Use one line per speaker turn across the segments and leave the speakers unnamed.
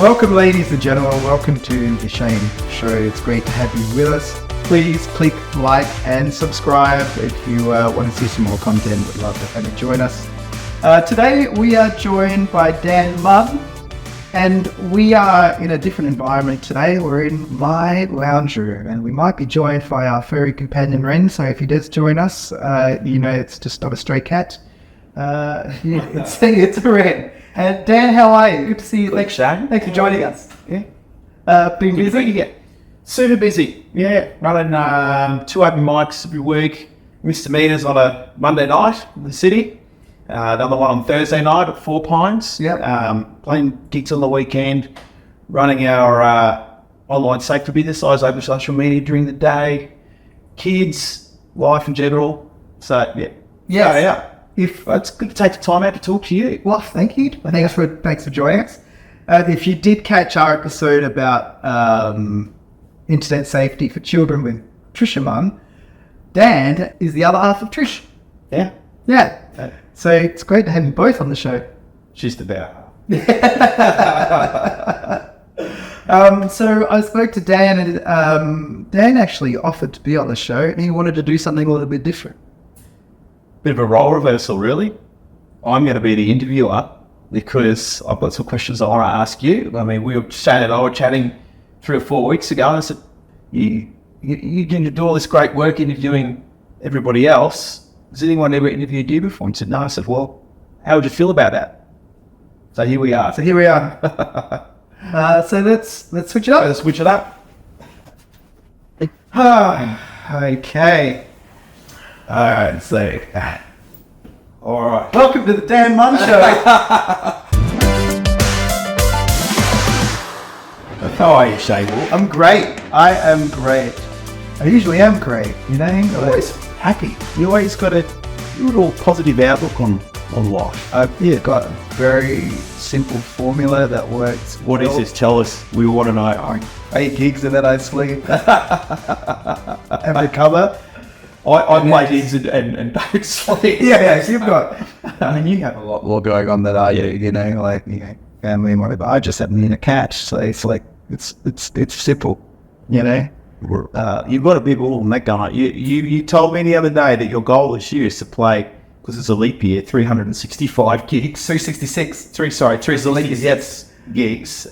Welcome, ladies and gentlemen. Welcome to the Shane Show. It's great to have you with us. Please click like and subscribe if you want to see some more content. We'd love to have you join us. Today we are joined by Dan Munn, and we are in a different environment today. We're in my lounge room, and we might be joined by our furry companion Ren. So if he does join us, it's just not a stray cat. It's a Ren. And Dan, how are you? Good to see you.
Thanks, Shane.
Thanks for joining us. Yeah. Been busy?
Yeah. Super busy. Yeah. Running 2 open mics every week. Misdemeanors on a Monday night in the city. Another one on Thursday night at Four Pines.
Yep.
Playing gigs on the weekend. Running our online safety business. I was over social media during the day. Kids, life in general. So, yeah.
Yes.
So, yeah. It's good to take the time out to talk to you.
Well, thank you. Thanks for joining us. If you did catch our episode about internet safety for children with Trisha Munn, Dan is the other half of Trish.
Yeah.
Yeah. So it's great to have you both on the show.
Just about.
So I spoke to Dan, and Dan actually offered to be on the show, and he wanted to do something a little bit different.
Bit of a role reversal, really. I'm going to be the interviewer because I've got some questions I want to ask you. I mean, Shane and I were chatting 3 or 4 weeks ago, and I said, you do all this great work interviewing everybody else. Has anyone ever interviewed you before? And he said, no. I said, well, how would you feel about that? So here we are.
So let's switch it up.
Let's switch it up.
Okay.
Alright, so alright.
Welcome to the Dan Munn Show.
How are you, Shanewolf?
I'm great. I am great. I usually am great, you know?
You're always happy. You always got a little positive outlook on life.
I've got a very simple formula that works.
What is this? Tell us. We want to know.
I 8 gigs and then I sleep. And recover.
I play gigs and don't sleep.
Yeah, you've got. I mean, you have a lot more going on than I do. You know, family and whatever. I just haven't been a catch, so it's like it's simple. You know,
you've got a big ball on that guy. You told me the other day that your goal this year is to play, because it's a leap year, 365 gigs.
366.
366 gigs.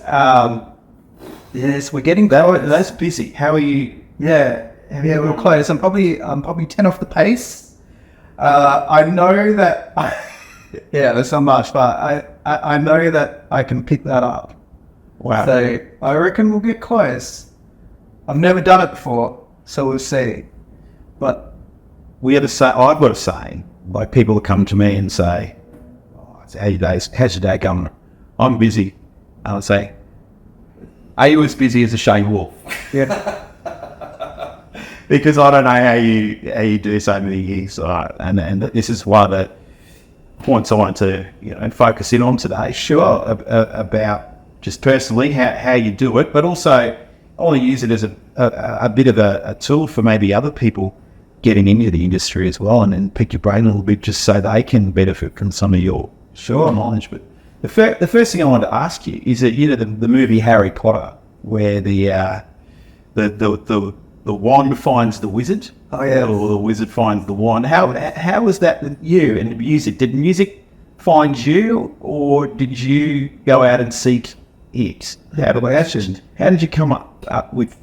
Yes, we're getting there.
That's busy. How are you?
Yeah, we're close. I'm probably 10 off the pace. I know that. There's not much, but I know that I can pick that up.
Wow.
So I reckon we'll get close. I've never done it before, so we'll see. But
I've got a saying. Like, people come to me and say, how's your day going? I'm busy. I'll say, are you as busy as a Shane Wolf?
yeah.
Because I don't know how you do so many years, and this is one of the points I wanted to focus in on today.
Sure.
About just personally how you do it, but also I want to use it as a bit of a tool for maybe other people getting into the industry as well, and then pick your brain a little bit just so they can benefit from some of your knowledge. But the first thing I wanted to ask you is that the movie Harry Potter, where the wand finds the wizard.
Oh yeah.
Or the wizard finds the wand. How was that with you and the music? Did music find you, or did you go out and seek it? How did you come up with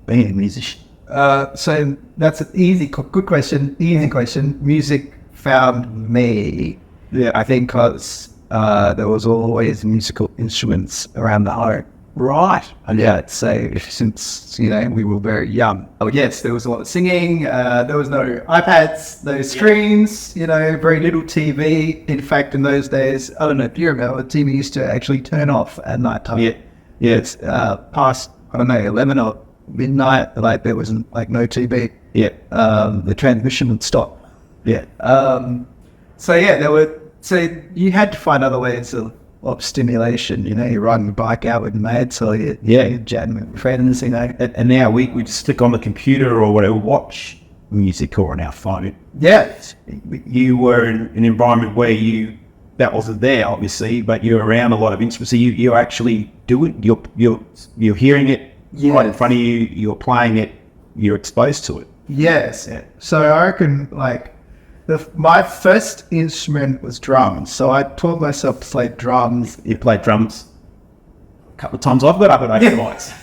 being a musician?
So that's an good question. Easy question. Music found me.
Yeah.
I think because there was always musical instruments around the home.
Right.
And yeah, so since we were very young. Oh yes, there was a lot of singing. There was no iPads, no screens. Very little TV. In fact, in those days, I don't know if you remember, the TV used to actually turn off at night time.
Yeah.
It's past 11 or midnight. Like there was no TV.
Yeah.
The transmission would stop.
Yeah.
So you had to find other ways of stimulation. You're riding a bike out with mates, or you're chatting with friends.
And now we just click on the computer or whatever, watch music, or on our phone.
Yeah.
You were in an environment where you
that wasn't there, obviously, but you're around a lot of instruments. So you actually do it. You're hearing it right in front of you. You're playing it. You're exposed to it.
Yes. Yeah. So I reckon like my first instrument was drums. So I taught myself to play drums.
You played drums a couple of times. I've got up at 8 nights.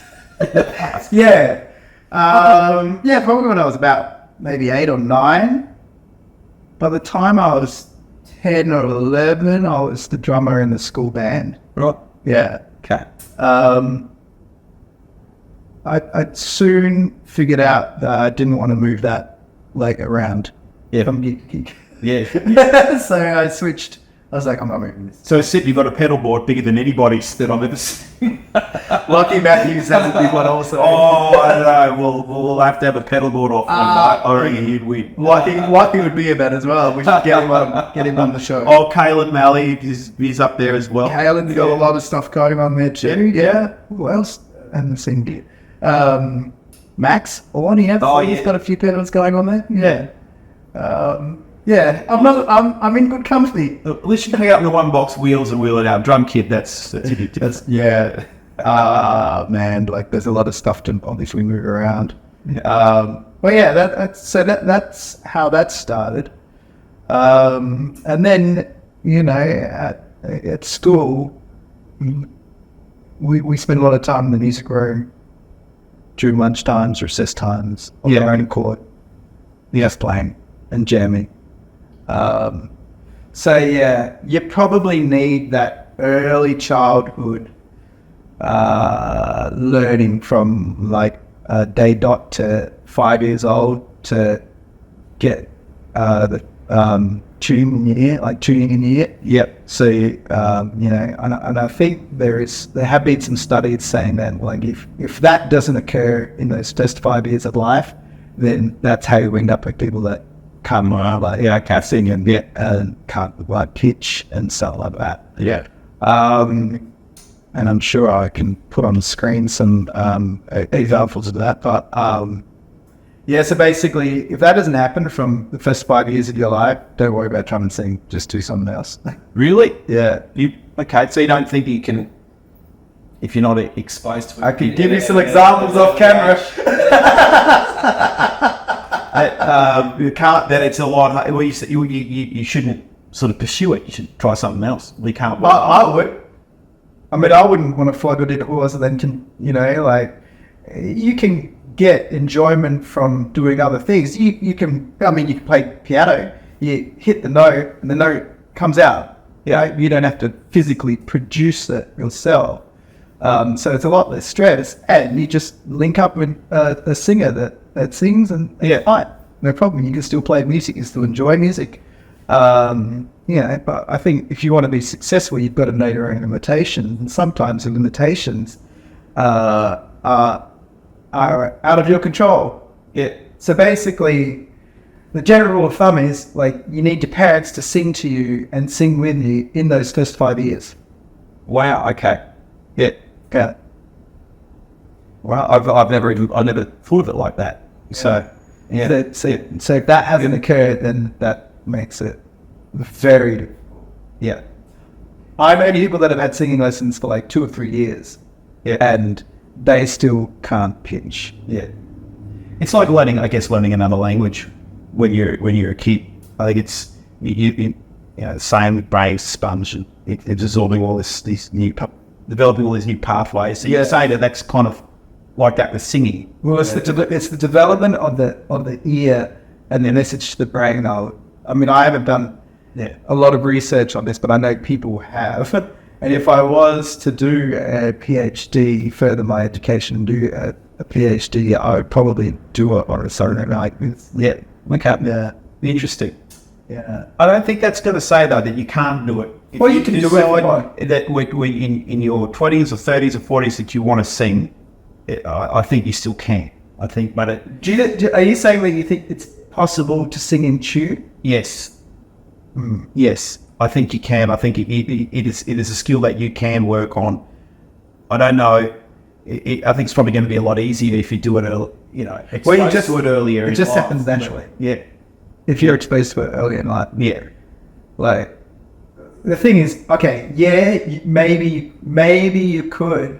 Yeah. Probably when I was about maybe 8 or 9. By the time I was 10 or 11, I was the drummer in the school band.
Right.
Yeah.
Okay.
I soon figured out that I didn't want to move that leg around.
Yeah.
From gig.
Yeah.
So I switched. I was like, I'm not moving this.
So Sid, you've got a pedal board bigger than anybody's that I've ever seen.
Lucky Matthews has a big one also.
Oh, I don't know. We'll have to have a pedal board off one night. I reckon you'd win.
Lucky would be a bet as well. We should get him on the show.
Oh, Caleb Malley, he's up there as well.
Caelan's got a lot of stuff going on there too. Yeah. Who else? I haven't seen it. Max Orne, he's got a few pedals going on there. Yeah. I'm in good company.
At least you can hang up the one box wheels and wheel it out. Drum kit, that's
yeah. Man, like there's a lot of stuff to obviously move around. That's how that started. And then, at school, we spent a lot of time in the music room during lunch times, recess times, on the learning court, playing and jamming. You probably need that early childhood learning from like day dot to 5 years old to get the tuning in your ear, like tuning in your ear. Yep. So and I think there have been some studies saying that like if that doesn't occur in those first 5 years of life, then that's how you end up with people that can't can't sing and can't like pitch and stuff like that. Yeah. And I'm sure I can put on the screen some examples of that. But so basically, if that doesn't happen from the first 5 years of your life, don't worry about trying to sing. Just do something else.
Really?
Yeah.
So you don't think you can, if you're not exposed to it?
I can give you some examples off camera.
You can't. That it's a lot. Well, you shouldn't sort of pursue it. You should try something else. We can't.
I would. I mean, I wouldn't want to flog it into horse and then you can get enjoyment from doing other things. You can play piano. You hit the note and the note comes out. You don't have to physically produce it yourself. So it's a lot less stress, and you just link up with a singer that sings, and fine, no problem. You can still play music, you can still enjoy music. But I think if you want to be successful, you've got to know your own limitations, and sometimes the limitations are out of your control. Yeah. So basically, the general rule of thumb is like you need your parents to sing to you and sing with you in those first 5 years.
Wow. Okay.
Yeah. Okay.
Well, I've never thought of it like that. So, yeah.
So if that hasn't occurred, then that makes it very difficult. Yeah. I've known people that have had singing lessons for like 2 or 3 years, and they still can't pitch. Yeah.
It's like learning another language when you're a kid. I think it's the same with brain sponge and it's absorbing all developing all these new pathways. So you're saying that's kind of like that with singing.
Well, it's the development of the ear and the message to the brain. I mean, I haven't done a lot of research on this, but I know people have. And if I was to do a PhD, further my education and do a PhD, I would probably do it on a solo night.
Interesting.
Yeah.
I don't think that's going to say though that you can't do it.
Well, you can do it.
That in your 20s or 30s or 40s that you want to sing, I think you still can. I think, but
are you saying that you think it's possible to sing in tune?
Yes. Yes, I think you can. I think it is a skill that you can work on. I don't know. I think it's probably going to be a lot easier if you do it, exposed to it earlier.
It just happens naturally.
Yeah.
If you're exposed to it early in life.
Yeah.
Like, the thing is, okay, yeah, maybe you could,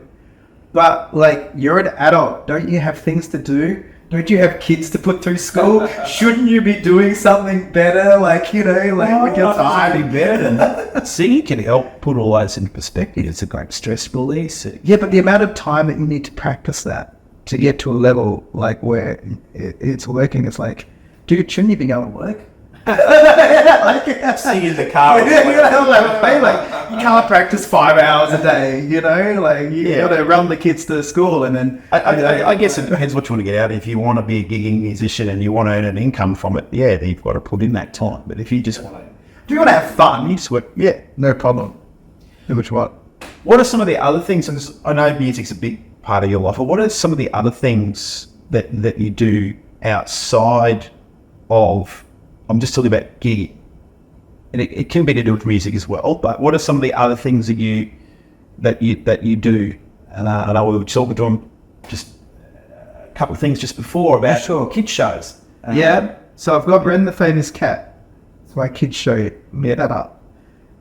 but like you're an adult, don't you have things to do? Don't you have kids to put through school? Shouldn't you be doing something better? Like, you know, like when you're tired.
Better than that. Singing can help put all those in perspective. It's a great stress release.
Yeah, but the amount of time that you need to practice that to get to a level like where it's working, it's like, dude, shouldn't you be going to work?
Singing in the car.
Like, you can't practice 5 hours a day, you know? Like, you got to run the kids to school and then...
I guess it depends what you want to get out. If you want to be a gigging musician and you want to earn an income from it, then you've got to put in that time. But if you just want to...
Do you want to have fun?
You just work...
Yeah, no problem. Which what?
What are some of the other things, and I know music's a big part of your life, but what are some of the other things that you do outside of... I'm just talking about gigging, and it can be to do with music as well. But what are some of the other things that you do? And I know we were talking to him just a couple of things just before about kids shows.
So I've got Bren the Famous Cat. It's my kids show. Made that up.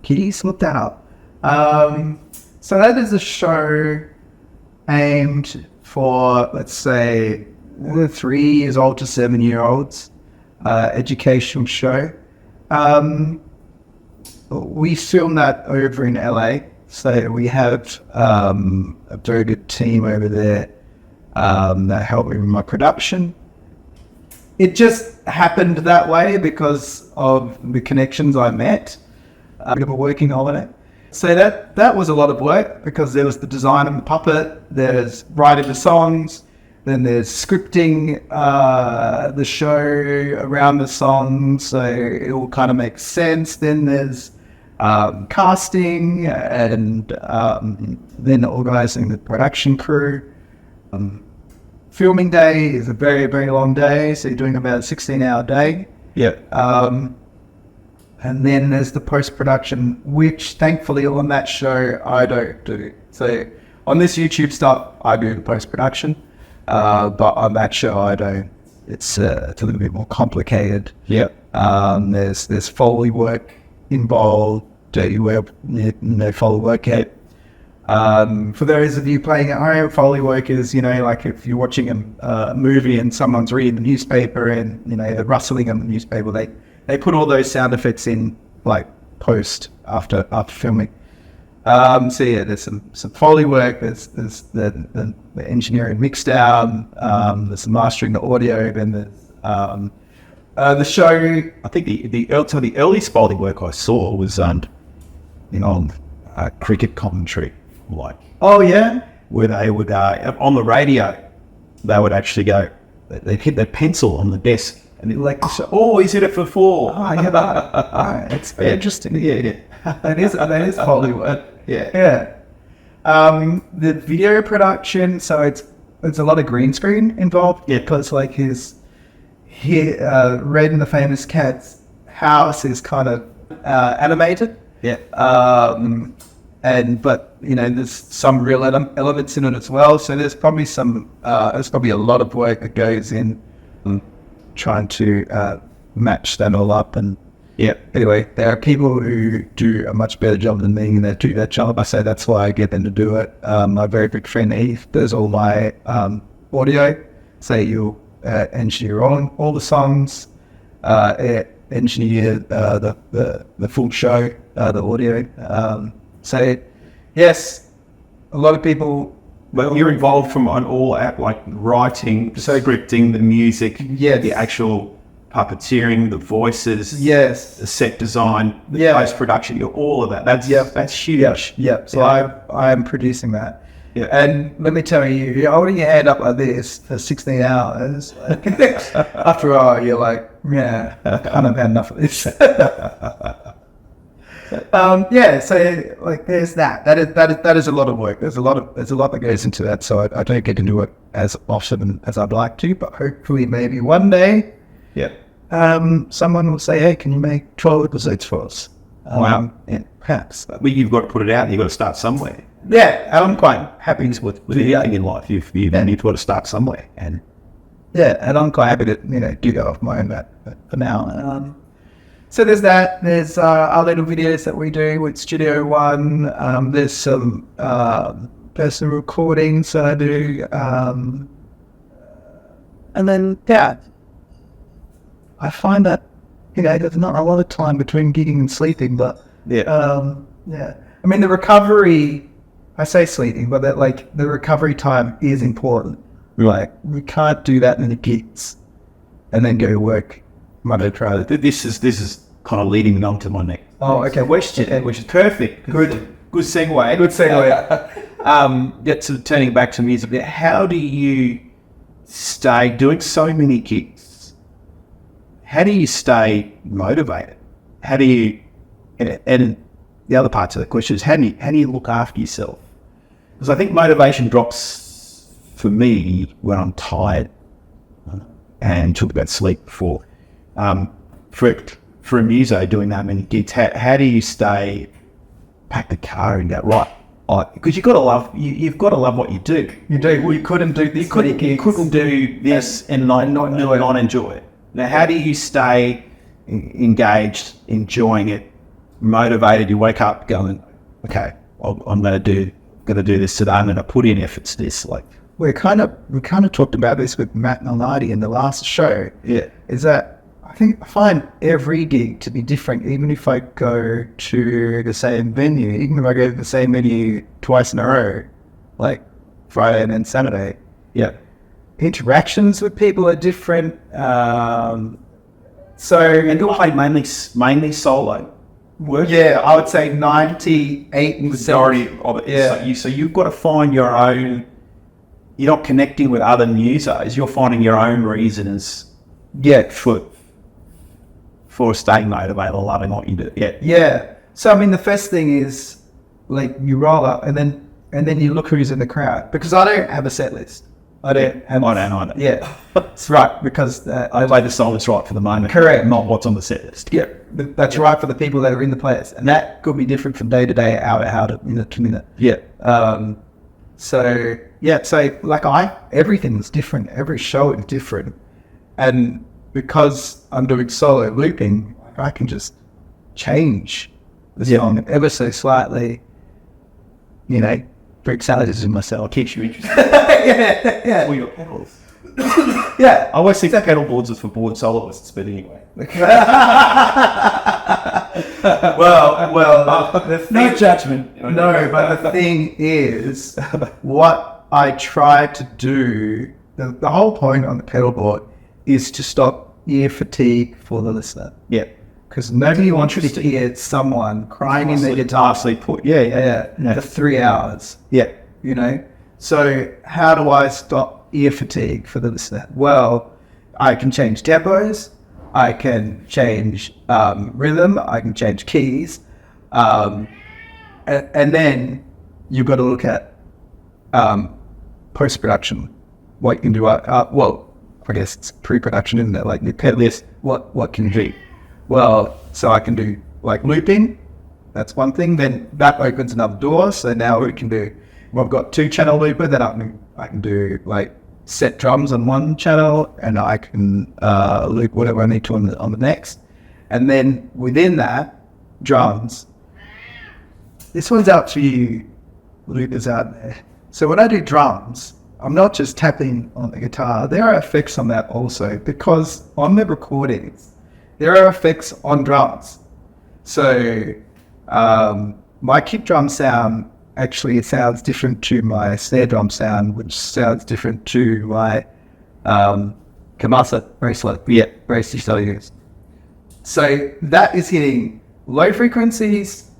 Kitties, look that up. So that is a show aimed for, let's say, 3 years old to 7-year-olds. Educational show. We film that over in LA, so we have a very good team over there that help me with my production. It just happened that way because of the connections I met. A bit of a working holiday. So that was a lot of work because there was the design of the puppet, there's writing the songs, then there's scripting the show around the song, so it all kind of makes sense. Then there's casting and then organising the production crew. Filming day is a very, very long day, so you're doing about a 16-hour day.
Yeah.
And then there's the post-production, which thankfully on that show I don't do. So on this YouTube stuff, I do the post-production. But on that show, I don't. It's a little bit more complicated.
Yeah.
There's Foley work involved. Dirty work, no Foley work yet. For those of you playing at home, Foley work is, you know, like if you're watching a movie and someone's reading the newspaper and, you know, the rustling of the newspaper, they put all those sound effects in like post after filming. So yeah, there's some Foley work, there's the engineering mix down, there's some mastering the audio, then there's the show.
I think some of the earliest Foley work I saw was cricket commentary, like where they would on the radio they would actually go, they'd hit their pencil on the desk and they'd like, he's hit it for 4.
It's very interesting. Yeah. That is Foley work.
Yeah.
The video production, so it's a lot of green screen involved.
Yeah.
Because like Red and the Famous Cat's house is kind of animated.
Yeah.
But you know, there's some real elements in it as well. So there's probably a lot of work that goes in trying to match that all up. And anyway, there are people who do a much better job than me, and they do that job. I say that's why I get them to do it. My very big friend Heath does all my audio. So you engineer all the songs, engineer the full show, the audio. So yes, a lot of people.
Well, you're involved from on all out, like writing, scripting, the music, the actual puppeteering, the voices, the set design, the post-production, all of that. That's huge.
So I'm producing that. Yeah. And let me tell you, you're holding your hand up like this for 16 hours. After a while, you're like, I kind of had enough of this. So like there's that is a lot of work. There's a lot that goes into that. So I don't get to do it as often as I'd like to, but hopefully maybe one day, someone will say, hey, can you make 12 episodes for us?
Wow.
Yeah, perhaps.
But you've got to put it out. You've got to start somewhere.
Yeah, and I'm quite happy
with anything in life. You've got to start somewhere. And
and I'm quite happy to do that off my own bat for now. So there's that. There's our little videos that we do with Studio One. There's some personal recordings that I do. And then, I find that, there's not a lot of time between gigging and sleeping, but I mean, the recovery, I say sleeping, but that the recovery time is important. Like, we can't do that in the gigs and then go to work Monday to Friday.
This is kind of leading on to my next
question,
which is perfect. Good segue.
Good segue.
Sort of turning back to music. How do you stay doing so many gigs? How do you stay motivated? How do you, and the other parts of the question is, how do you look after yourself? Because I think motivation drops for me when I'm tired, and talked about sleep before. For a muso doing that many gigs, how do you pack the car and go, right? Because you've got to love what you do.
You do. We couldn't do this.
You couldn't do this and not enjoy it. Now, how do you stay engaged, enjoying it, motivated? You wake up going, okay, I'm going to do this today. I'm going to put in efforts to this.
We kind of talked about this with Matt Naladi in the last show.
Yeah,
is that I find every gig to be different, even if I go to the same venue, even if I go to the same venue twice in a row, like Friday and then Saturday.
Yeah.
Interactions with people are different.
And you'll play mainly solo work?
Yeah, I would say 98%
majority of it.
Yeah.
So you've got to find your own. You're not connecting with other musos. You're finding your own reasons.
Yeah.
For staying motivated or loving what you do.
Yeah. So I mean, the first thing is you roll up and then you look who's in the crowd, because I don't have a set list. I don't. Yeah, it's right, because
I play the song that's right for the moment.
Correct.
Not what's on the set list.
Yeah, that's right for the people that are in the place, and that could be different from day to day, hour to hour, minute to minute.
Yeah.
So everything's different. Every show is different, and because I'm doing solo looping, I can just change the song ever so slightly. Freak salads in myself.
Keeps you interested.
yeah.
Or your pedals.
Yeah.
I always think pedal boards is for board soloists, but anyway.
No judgment. No, but the thing is, what I try to do, the whole point on the pedal board is to stop ear fatigue for the listener.
Yeah.
Because nobody wants to hear someone crying in their guitar for 3 hours.
Yeah.
So how do I stop ear fatigue for the listener? Well, I can change tempos, I can change rhythm, I can change keys, and then you've got to look at post-production. What you can do, I guess it's pre-production, isn't it? Like the pet list, what can you do? Well, so I can do looping, that's one thing, then that opens another door, so now we can do, I've got 2-channel looper, then I can do set drums on one channel, and I can loop whatever I need to on the next. And then within that, drums. This one's out to you loopers out there. So when I do drums, I'm not just tapping on the guitar, there are effects on that also, because on the recordings, there are effects on drums. So my kick drum sound, actually it sounds different to my snare drum sound, which sounds different to my Kamasa bracelet. Yeah, bracelet. So that is hitting low frequencies,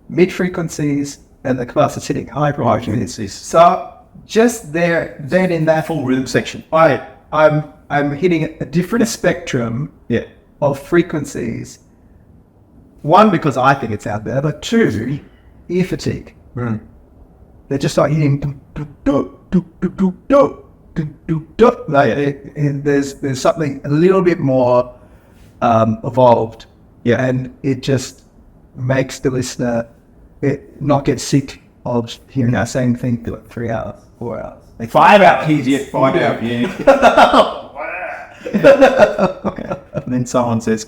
mid frequencies, and the Kamasa hitting high frequencies. So just there, then in that
full rhythm section,
I'm hitting a different spectrum of frequencies. One, because I think it sounds better, but two, ear fatigue. They're just like hitting and there's something a little bit more evolved, and it just makes the listener not get sick of hearing that same thing for 3 hours, 4 hours,
5 hours. Yeah, 5 hours. Yeah.
Okay.
And then someone says,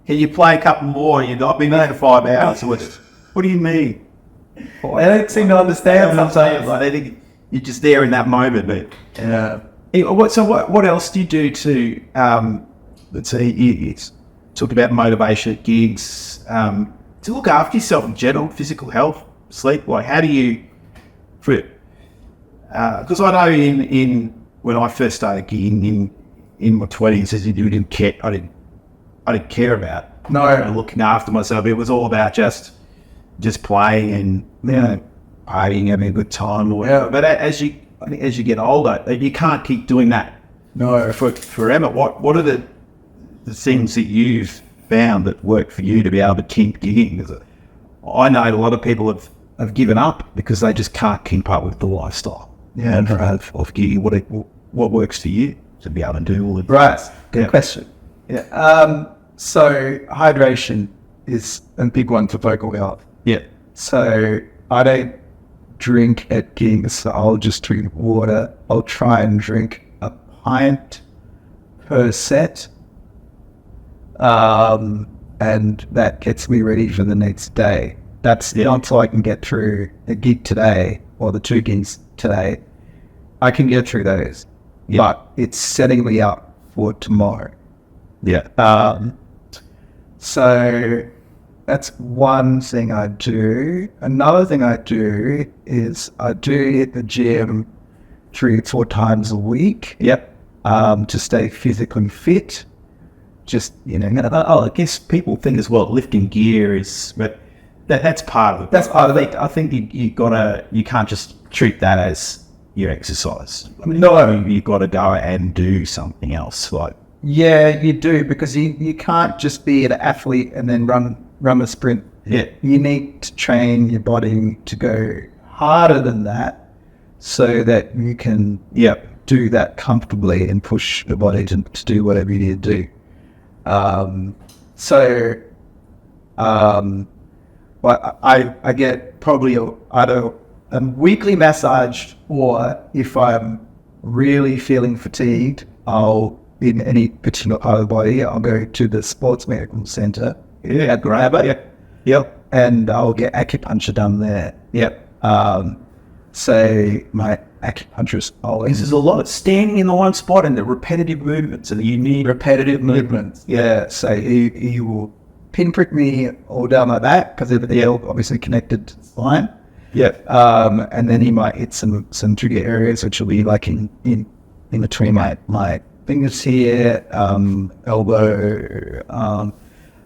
can you play a couple more? You've not been there for 5 hours. What do you mean?
I don't seem to understand sometimes.
Like, I think you're just there in that moment. But what else do you do to, let's see, you talk about motivation, gigs, to look after yourself in general, physical health, sleep? Like, how do you, because I know in when I first started gigging in my 20s, as you didn't care, I didn't care about looking after myself. It was all about just playing and partying, having a good time or whatever. But as you get older, you can't keep doing that forever. What are the things that you've found that work for you to be able to keep gigging? Because I know a lot of people have given up because they just can't keep up with the lifestyle. Of gigging. What works for you to be able to do all of
Right. Good question. Yeah. So hydration is a big one for vocal health.
Yeah.
So I don't drink at gigs, so I'll just drink water. I'll try and drink a pint per set. And that gets me ready for the next day. That's not so I can get through a gig today or the 2 gigs today. I can get through those, but it's setting me up for tomorrow. So that's one thing I do. Another thing I do is I do hit the gym 3 or 4 times a week. To stay physically fit. Just,
I guess people think as well lifting gear is, but that's part of it.
That's part of it.
I think you can't just treat that as your exercise. You've got to go and do something else.
Yeah, you do, because you can't just be an athlete and then run a sprint.
Yeah.
You need to train your body to go harder than that so that you can do that comfortably and push the body to do whatever you need to do. I get probably either a weekly massage, or if I'm really feeling fatigued, in any particular part of the body, I'll go to the sports medical centre at Grabber. And I'll get acupuncture done there. So my acupuncturist always...
There's a lot of standing in the one spot and the repetitive movements, and you need
repetitive movements. So he will pinprick me all down my back, because they're obviously connected to the spine. And then he might hit some trigger areas, which will be like in between my fingers here, elbow,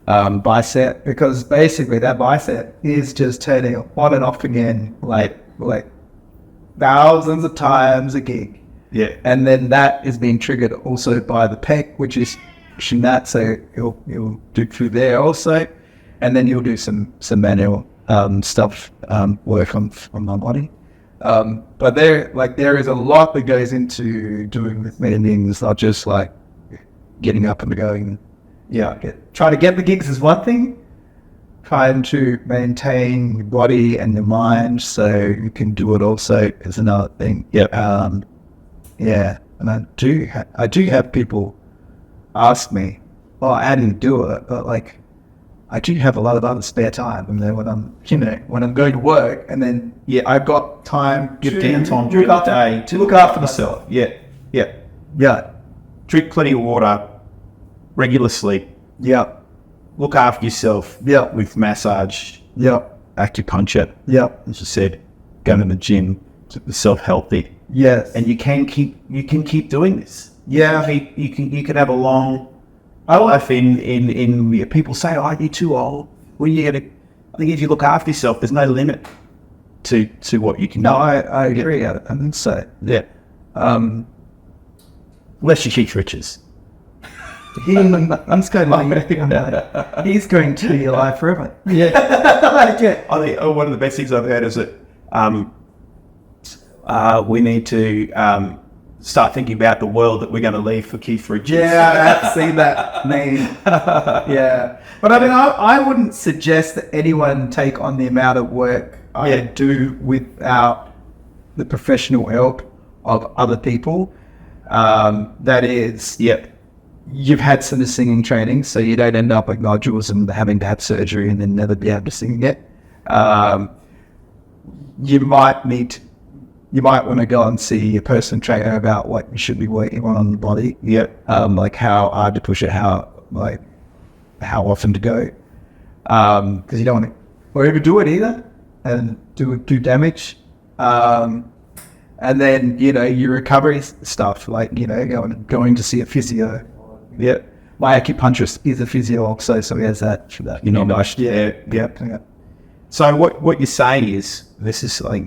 bicep, because basically that bicep is just turning on and off again, like thousands of times a gig. And then that is being triggered also by the pec, which is pushing that, so he'll do through there also, and then he'll do some manual stuff, work on my body. But there is a lot that goes into doing this many things, not just like getting up and going. Trying to get the gigs is one thing. Trying to maintain your body and your mind so you can do it also is another thing. And I do have people ask me, how do you do it? But I do have a lot of other spare time, and then when I'm going to work, and then I've got time,
downtime during the day
to look after myself.
Drink plenty of water, regular sleep. Look after yourself. With massage. Acupuncture. As you said, going to the gym, keep yourself healthy. And you can keep doing this. You can have a long life in people say, you're too old. Well, I think if you look after yourself, there's no limit to what you can do.
I agree. I think so.
Unless you Keith Richards.
I'm just going to he's going to be alive forever.
I think one of the best things I've heard is that we need to start thinking about the world that we're going to leave for Keith Richards.
I've seen that name. But I mean, I wouldn't suggest that anyone take on the amount of work I do without the professional help of other people. That is, you've had some singing training, so you don't end up like nodules and having to have surgery and then never be able to sing again. You might want to go and see a personal trainer about what you should be working on the body.
Yeah.
Like how hard to push it, how often to go. Because you don't want to overdo it either and do damage. And then, your recovery stuff, like, going to see a physio.
Yeah.
My acupuncturist is a physio also, so he has that for that.
Yeah. So what you're saying is, this is like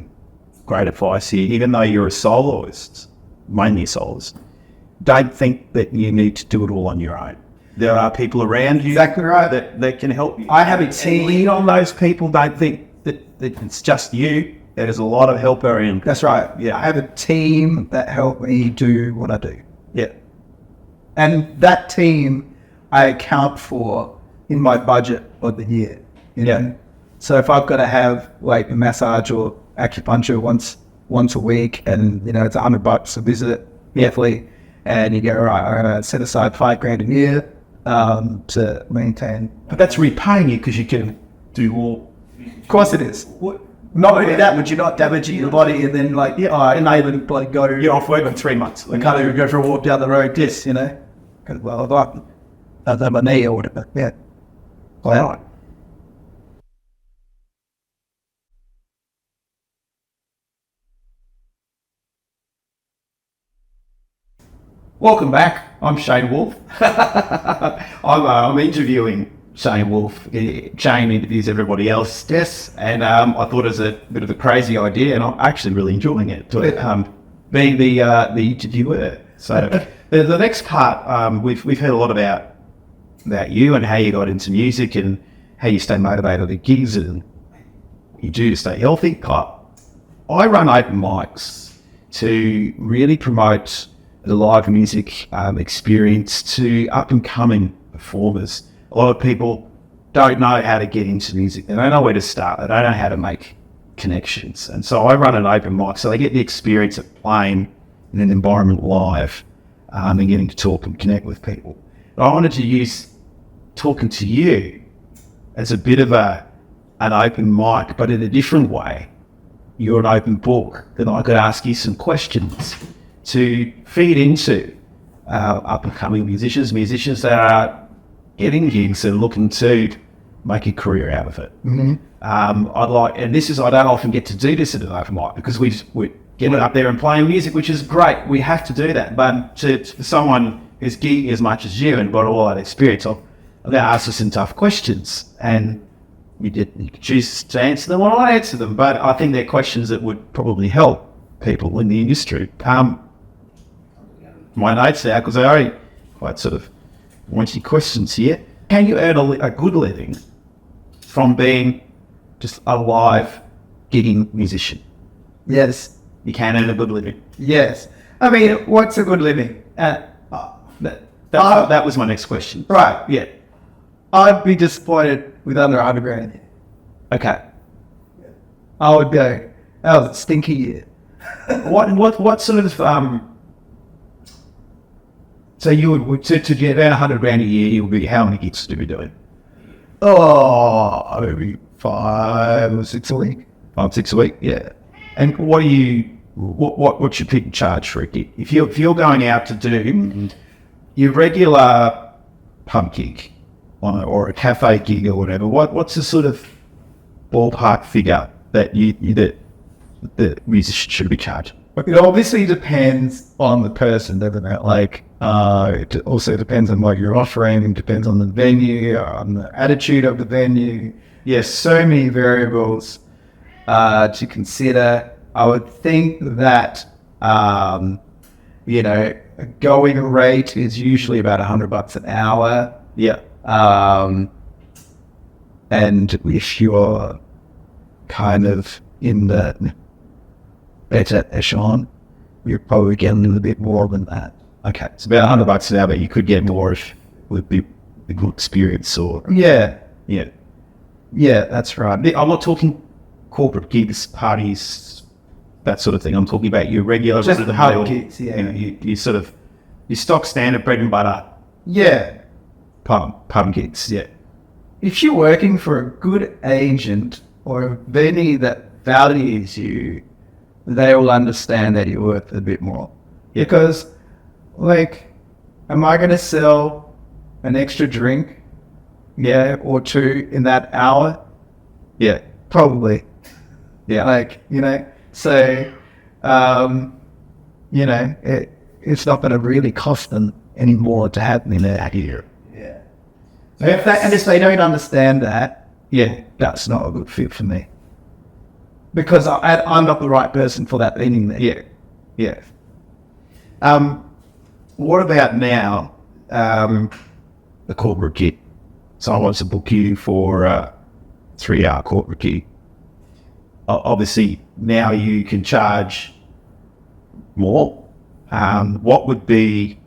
great advice here, even though you're a soloist, mainly a soloist, don't think that you need to do it all on your own. There are people around you
Exactly right.
that can help you.
I have a team.
Lean on those people. Don't think that it's just you. There's a lot of help around.
That's right.
Yeah.
I have a team that help me do what I do.
Yeah.
And that team I account for in my budget of the year. You know? So if I've got to have like a massage or acupuncture once a week, and it's $100 a visit monthly, and you go, all right, I'm gonna set aside $5,000 a year to maintain.
But that's repaying you because you can do all.
Of course it is. Not only that, but you're not damaging your body, and then enabling like go.
You're off work for 3 months.
I can't even go for a walk down the road. Yes, because I've done my knee or whatever. Yeah. Wow.
Welcome back. I'm Shane Wolf. I'm interviewing Shane Wolf. Shane interviews everybody else. Yes, and I thought it was a bit of a crazy idea, and I'm actually really enjoying it. Being the interviewer. So the next part, we've heard a lot about you and how you got into music and how you stay motivated at gigs and what you do to stay healthy. I run open mics to really promote the live music experience to up-and-coming performers. A lot of people don't know how to get into music. They don't know where to start. They don't know how to make connections. And so I run an open mic, so they get the experience of playing in an environment live and getting to talk and connect with people. But I wanted to use talking to you as a bit of an open mic, but in a different way. You're an open book, that I could ask you some questions to feed into up-and-coming musicians that are getting gigs and looking to make a career out of it.
Mm-hmm.
I don't often get to do this at an open mic because we're getting up there and playing music, which is great. We have to do that. But for someone who's gigging as much as you and got all that experience, I'm going to ask you some tough questions, and you could choose to answer them or not answer them. But I think they're questions that would probably help people in the industry. My notes there, because I already quite sort of pointy questions here. Can you earn a good living from being just a live gigging musician?
Yes.
You can earn a good living.
Yes. I mean, what's a good living?
That was my next question.
Right.
Yeah.
I'd be disappointed with under $100,000.
Okay.
I would go, that was a stinky year.
What sort of so you would to get about $100,000 a year, you would be, how many gigs to be doing?
Oh, maybe 5 or 6 a week.
5, 6 a week, yeah. And what's your pick and charge for a gig? If you're going out to do your regular pub gig or a cafe gig or whatever, what's the sort of ballpark figure that the musician should be charging?
It obviously depends on the person, doesn't it? Like, it also depends on what you're offering, depends on the venue, on the attitude of the venue. Yes, so many variables to consider. I would think that, a going rate is usually about $100 an hour.
Yeah.
And if you're kind of in the better echelon, you're probably getting a little bit more than that.
Okay, it's about $100 an hour, but you could get more if with the good experience or
yeah,
that's right. I'm not talking corporate gigs, parties, that sort of thing. I'm talking about your regular
just the hard gigs. Yeah,
you sort of your stock standard bread and butter
Yeah.
pub gigs. Yeah.
If you're working for a good agent or a venue that values you, they will understand that you're worth a bit more.
Yeah.
Because, like, am I going to sell an extra drink, or two in that hour?
Yeah.
Probably.
Yeah.
Like, so, it's not going to really cost them any more to have me there.
Here.
Yeah. So if they don't understand that, that's not a good fit for me. Because I'm not the right person for that meeting there.
Yeah. Yeah. What about now, the corporate gig? Someone wants to book you for a 3-hour corporate gig. Obviously, now you can charge more. What would be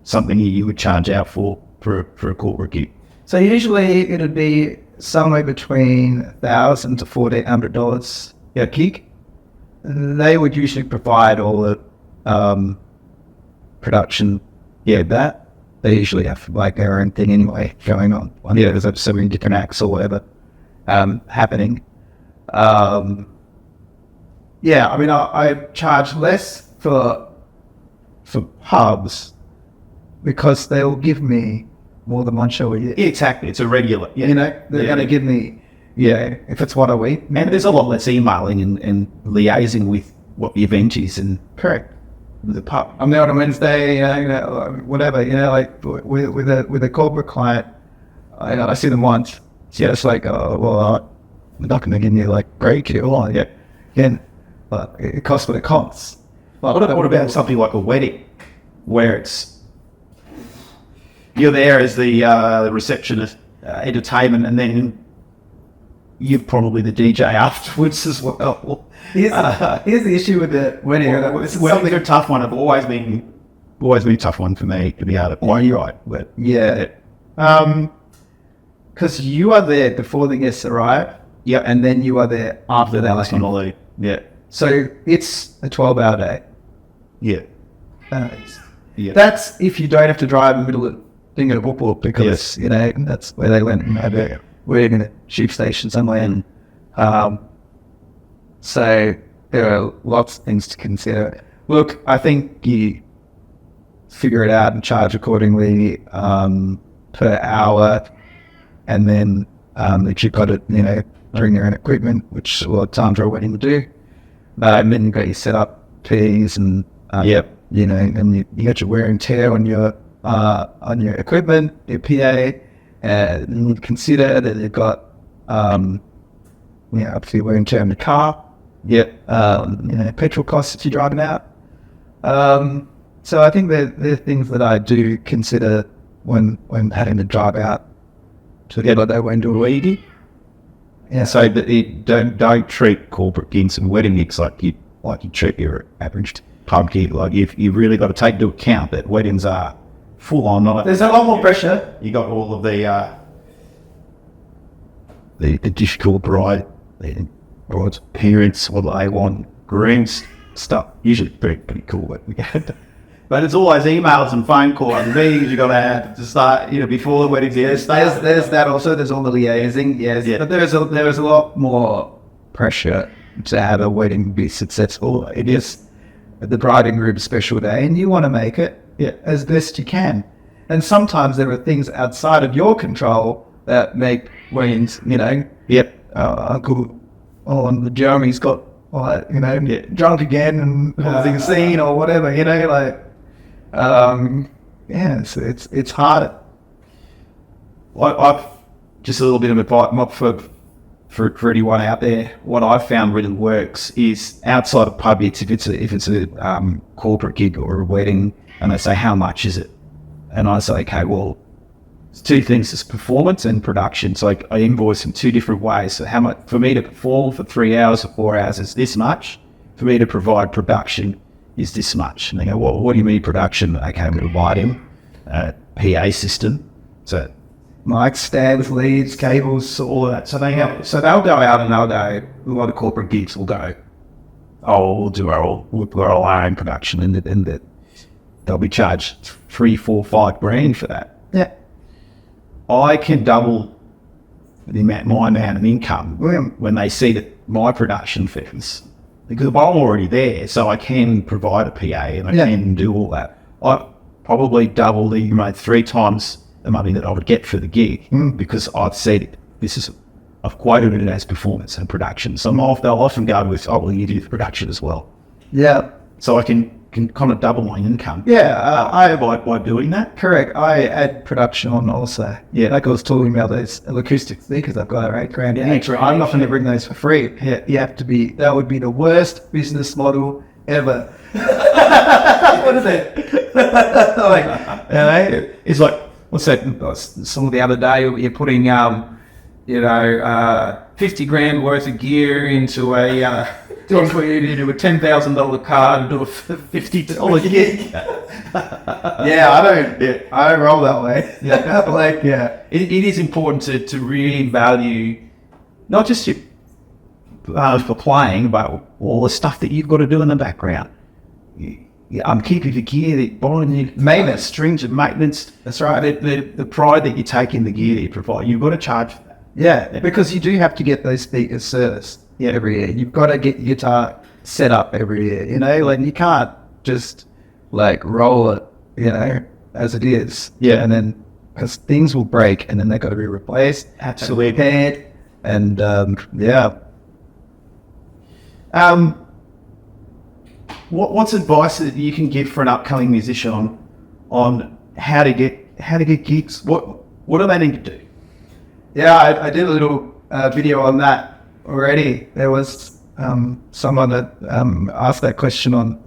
something you would charge out for a corporate gig?
So usually it'd be somewhere between $1,000 to $1,400 a gig. They would usually provide all the production. Yeah, that they usually have like their own thing anyway going on. Yeah, there's so many different acts or whatever happening. I mean, I charge less for pubs because they will give me more than one show a year.
Exactly, it's a regular.
Yeah. They're going to give me, if it's what I eat.
And there's a lot less emailing and liaising with what the event is and
Correct.
the pub.
I'm there on a Wednesday, whatever, like with a corporate client, I see them once. Yeah, it's like, I'm not going to give you like break it all. But it costs what it costs.
What about something like a wedding, where you're there as the receptionist, entertainment, and then you're probably the DJ afterwards as well.
Here's the issue with the wedding.
It's a tough one. It's always been a tough one for me to be able to. You're right, but
because you are there before the guests arrive, and then you are there after they last
on leave. Yeah.
So it's a 12-hour day.
Yeah.
That's if you don't have to drive in the middle of thing at a book because that's where they went and had their wedding in a sheep station somewhere. And so there are lots of things to consider. Look, I think you figure it out and charge accordingly per hour, and then if you've got to bring your own equipment, which a lot of times are wedding to do, and then you've got your setup fees and and you got your wear and tear on your equipment, your PA, and you consider that you've got obviously wear and tear on the car, petrol costs if you're driving out. So I think they're things that I do consider when having to drive out to get that way into a wedding.
Yeah. So that don't treat corporate gigs and wedding gigs like you treat your average pub gig. Like you really got to take into account that weddings are full on.
There's a lot more pressure.
You got all of the difficult bride's parents, what they want, grooms stuff. Usually pretty cool. But it's always emails and phone calls and meetings you got to have to start, before the wedding. Yes,
there's that also. There's all the liaising. Yes, but there's a lot more pressure to have a wedding be successful. It is the bride and groom's special day, and you want to make it as best you can. And sometimes there are things outside of your control that make weddings. Uncle, and Jeremy's got drunk again and causing a scene or whatever. It's hard.
I've just a little bit of advice for anyone out there. What I've found really works is outside of pub gigs. If it's a corporate gig or a wedding, and they say how much is it, and I say okay, well, it's two things: it's performance and production. So I invoice in two different ways. So how much for me to perform for 3 hours or 4 hours is this much. For me to provide production is this much. And they go, well, what do you mean production? Okay, I'm going to provide him a PA system. So
mics, stands, leads, cables, all of that.
So they'll go out and they'll go, a lot of corporate gigs will go, we'll do our own production. And they'll be charged 3, 4, 5 grand for that.
Yeah.
I can double my amount of income when they see that my production fees, because I'm already there, so I can provide a PA and I can do all that. I probably double the 3 times the money that I would get for the gig because I've said I've quoted it as performance and production. So they'll often go with, oh, well, you do the production as well.
Yeah.
So I can kind of double my income.
Yeah,
By doing that.
correct. I add production on also. Yeah, like I was talking about those acoustic speakers I've got are $8,000 each. I'm not going to bring those for free. Yeah, you have to be. That would be the worst business model ever. What is it?
It's like, what's that song the other day? You're putting, 50 grand worth of gear into a $10,000 car and do a $50 gig.
I don't roll that way.
It is important to really value not just your for playing, but all the stuff that you've got to do in the background. I'm keeping the gear, buying the maintenance, strings of maintenance. That's right. The pride that you take in the gear that you provide, you've got to charge for that.
Yeah, because you do have to get those speakers serviced every year. You've got to get your guitar set up every year, like you can't just like roll it, as it is.
Yeah.
And then, because things will break and then they've got to be replaced.
Absolutely.
Repaired. And,
What's advice that you can give for an upcoming musician on how to get gigs? What do they need to do?
Yeah, I did a little video on that already. There was someone that asked that question on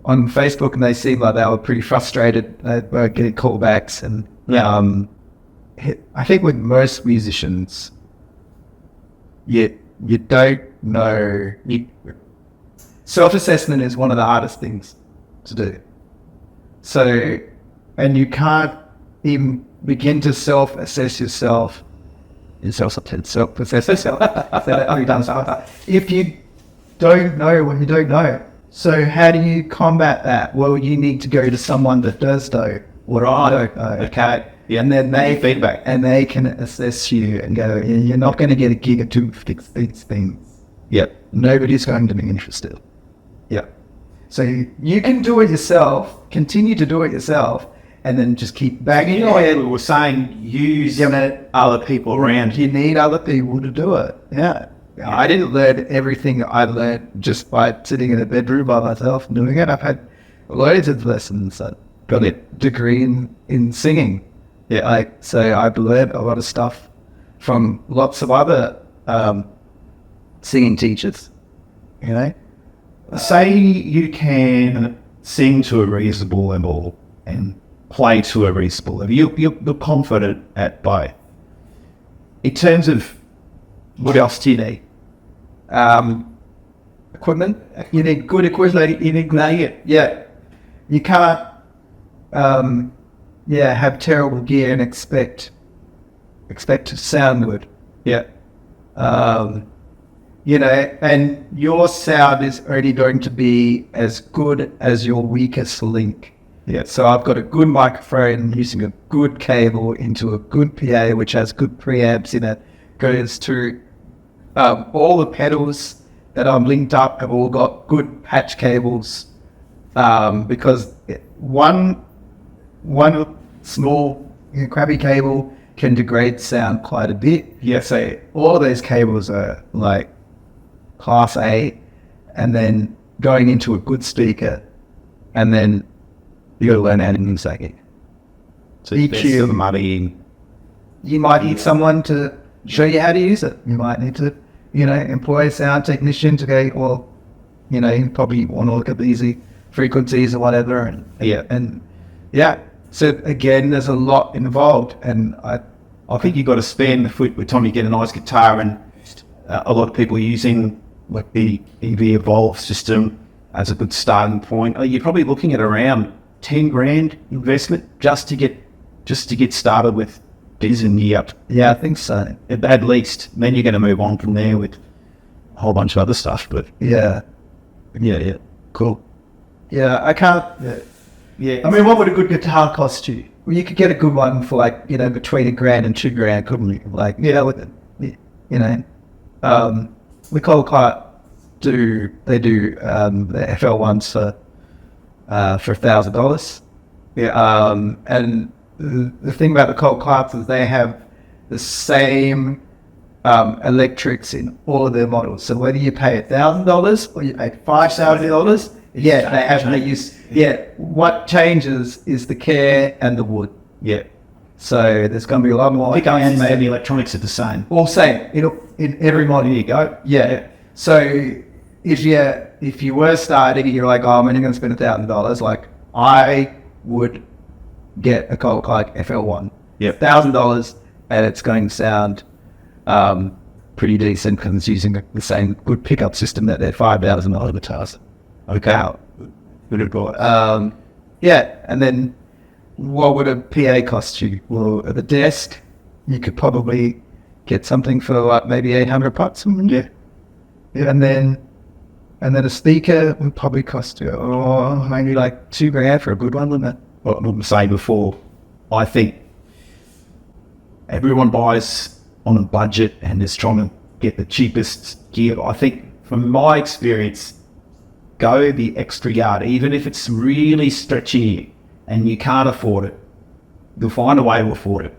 Facebook, and they seemed like they were pretty frustrated. They were getting callbacks, and I think with most musicians, you don't know. Self-assessment is one of the hardest things to do. So, and you can't even begin to self-assess yourself. Self-assess yourself. If you don't know what you don't know. So how do you combat that? Well, you need to go to someone that does know what I don't know.
Okay.
Yeah. And then they feedback, and they can assess you and go, you're not going to get a gig or two to fix these things.
Yep.
Nobody's going to be interested.
Yeah.
So you can do it yourself, continue to do it yourself, and then just keep banging your head.
We were saying use other people around.
You need other people to do it. Yeah. I didn't learn everything I learned just by sitting in a bedroom by myself and doing it. I've had loads of lessons. I got a degree in singing. Yeah. So I've learned a lot of stuff from lots of other singing teachers,
Say you can sing to a reasonable level and play to a reasonable level. You're confident at both. In terms of what else do you need?
Equipment. You need good equipment. You need yeah. You can't have terrible gear and expect to sound good.
Yeah.
And your sound is only going to be as good as your weakest link.
Yeah.
So I've got a good microphone using a good cable into a good PA, which has good preamps in it, goes to all the pedals that I'm linked up have all got good patch cables, because one small crappy cable can degrade sound quite a bit.
Yeah.
So all of those cables are like class A, and then going into a good speaker, and then you got to learn how to use that.
So EQ, the money.
You might need someone to show you how to use it. You might need to, employ a sound technician to go, well, you probably want to look at the frequencies or whatever. So again, there's a lot involved, and I
think you've got to spend the foot with Tom. You get a nice guitar, and a lot of people are using like the Evolve system as a good starting point. You're probably looking at around 10 grand investment just to get started with biz and gear.
Yeah, I think so.
At least. Then you're going to move on from there with a whole bunch of other stuff. But
yeah,
cool.
Yeah, I can't.
Yeah.
I mean, what would a good guitar cost you? Well, you could get a good one for like, you know, between $1,000 and $2,000, couldn't you? Like, yeah, with it, you know, the Cold Clark do the FL ones for $1,000. Yeah. And the thing about the Cold Clarks is they have the same electrics in all of their models. So whether you pay $1,000 or you pay $5,000, what changes is the care and the wood.
Yeah.
So there's going to be a lot more.
I think the electronics are the same.
All same in every model you go. Yeah. So if you were starting and you're like, oh, I'm only going to spend $1,000, like I would get a Cold Clark FL1.
Yeah.
$1,000, and it's going to sound pretty decent because it's using the same good pickup system that their $5,000 guitars.
Okay.
Good advice. Yeah, and then what would a PA cost you? Well, at the desk, you could probably get something for like maybe $800.
Yeah.
And then a speaker would probably cost you maybe like $2,000 for a good one, wouldn't it?
Well, I was saying before, I think everyone buys on a budget and is trying to get the cheapest gear. I think from my experience, go the extra yard, even if it's really stretchy and you can't afford it, you'll find a way to afford it.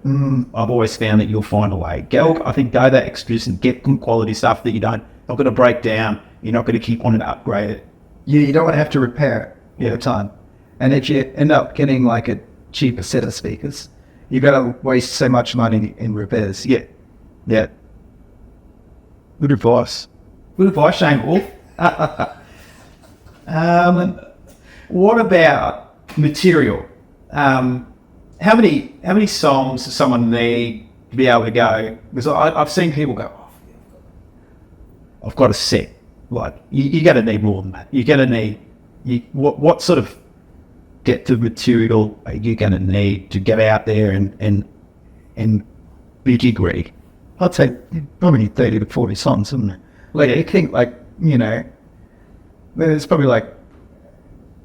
I've always found that you'll find a way. Go that extras and get good quality stuff that not going to break down. You're not going to keep wanting to upgrade it.
Yeah, you don't want to have to repair it all the time. And if you end up getting like a cheaper set of speakers, you're going to waste so much money in repairs.
Yeah. Yeah.
Good advice.
Good advice, Shanewolf. What about material? How many songs does someone need to be able to go? Because I've seen people go, I've got a set. Like you're going to need more than that. You're going to need what sort of depth of material are you going to need to get out there and be degree?
I'd say probably 30 to 40 songs, isn't it? Like you think like, you know, there's probably like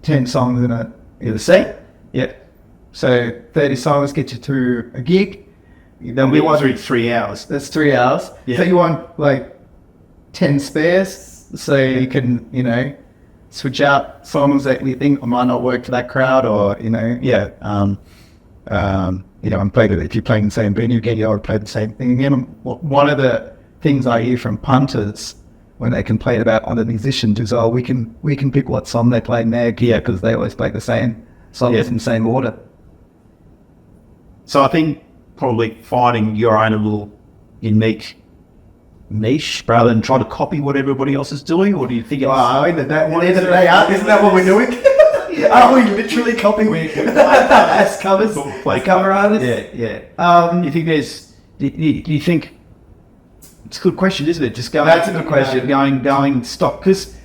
10 songs in a set.
Yeah.
So 30 songs get you through a gig.
Then we want 3 hours.
That's 3 hours.
Yeah.
So you want like 10 spares so you can, you know, switch out songs that you think might not work for that crowd, or, you know, you know, if you're playing the same venue again, you ought to play the same thing again. One of the things I hear from punters when they complain about other musicians is, we can pick what song they play now, because they always play the same songs in the same order.
So I think probably finding your own little unique niche rather than trying to copy what everybody else is doing, or do you think
isn't that what we're doing? Are we literally copying as covers? Cover artists?
Yeah. Do you think it's a good question, isn't it? Just going.
That's a good question.
Going stop, because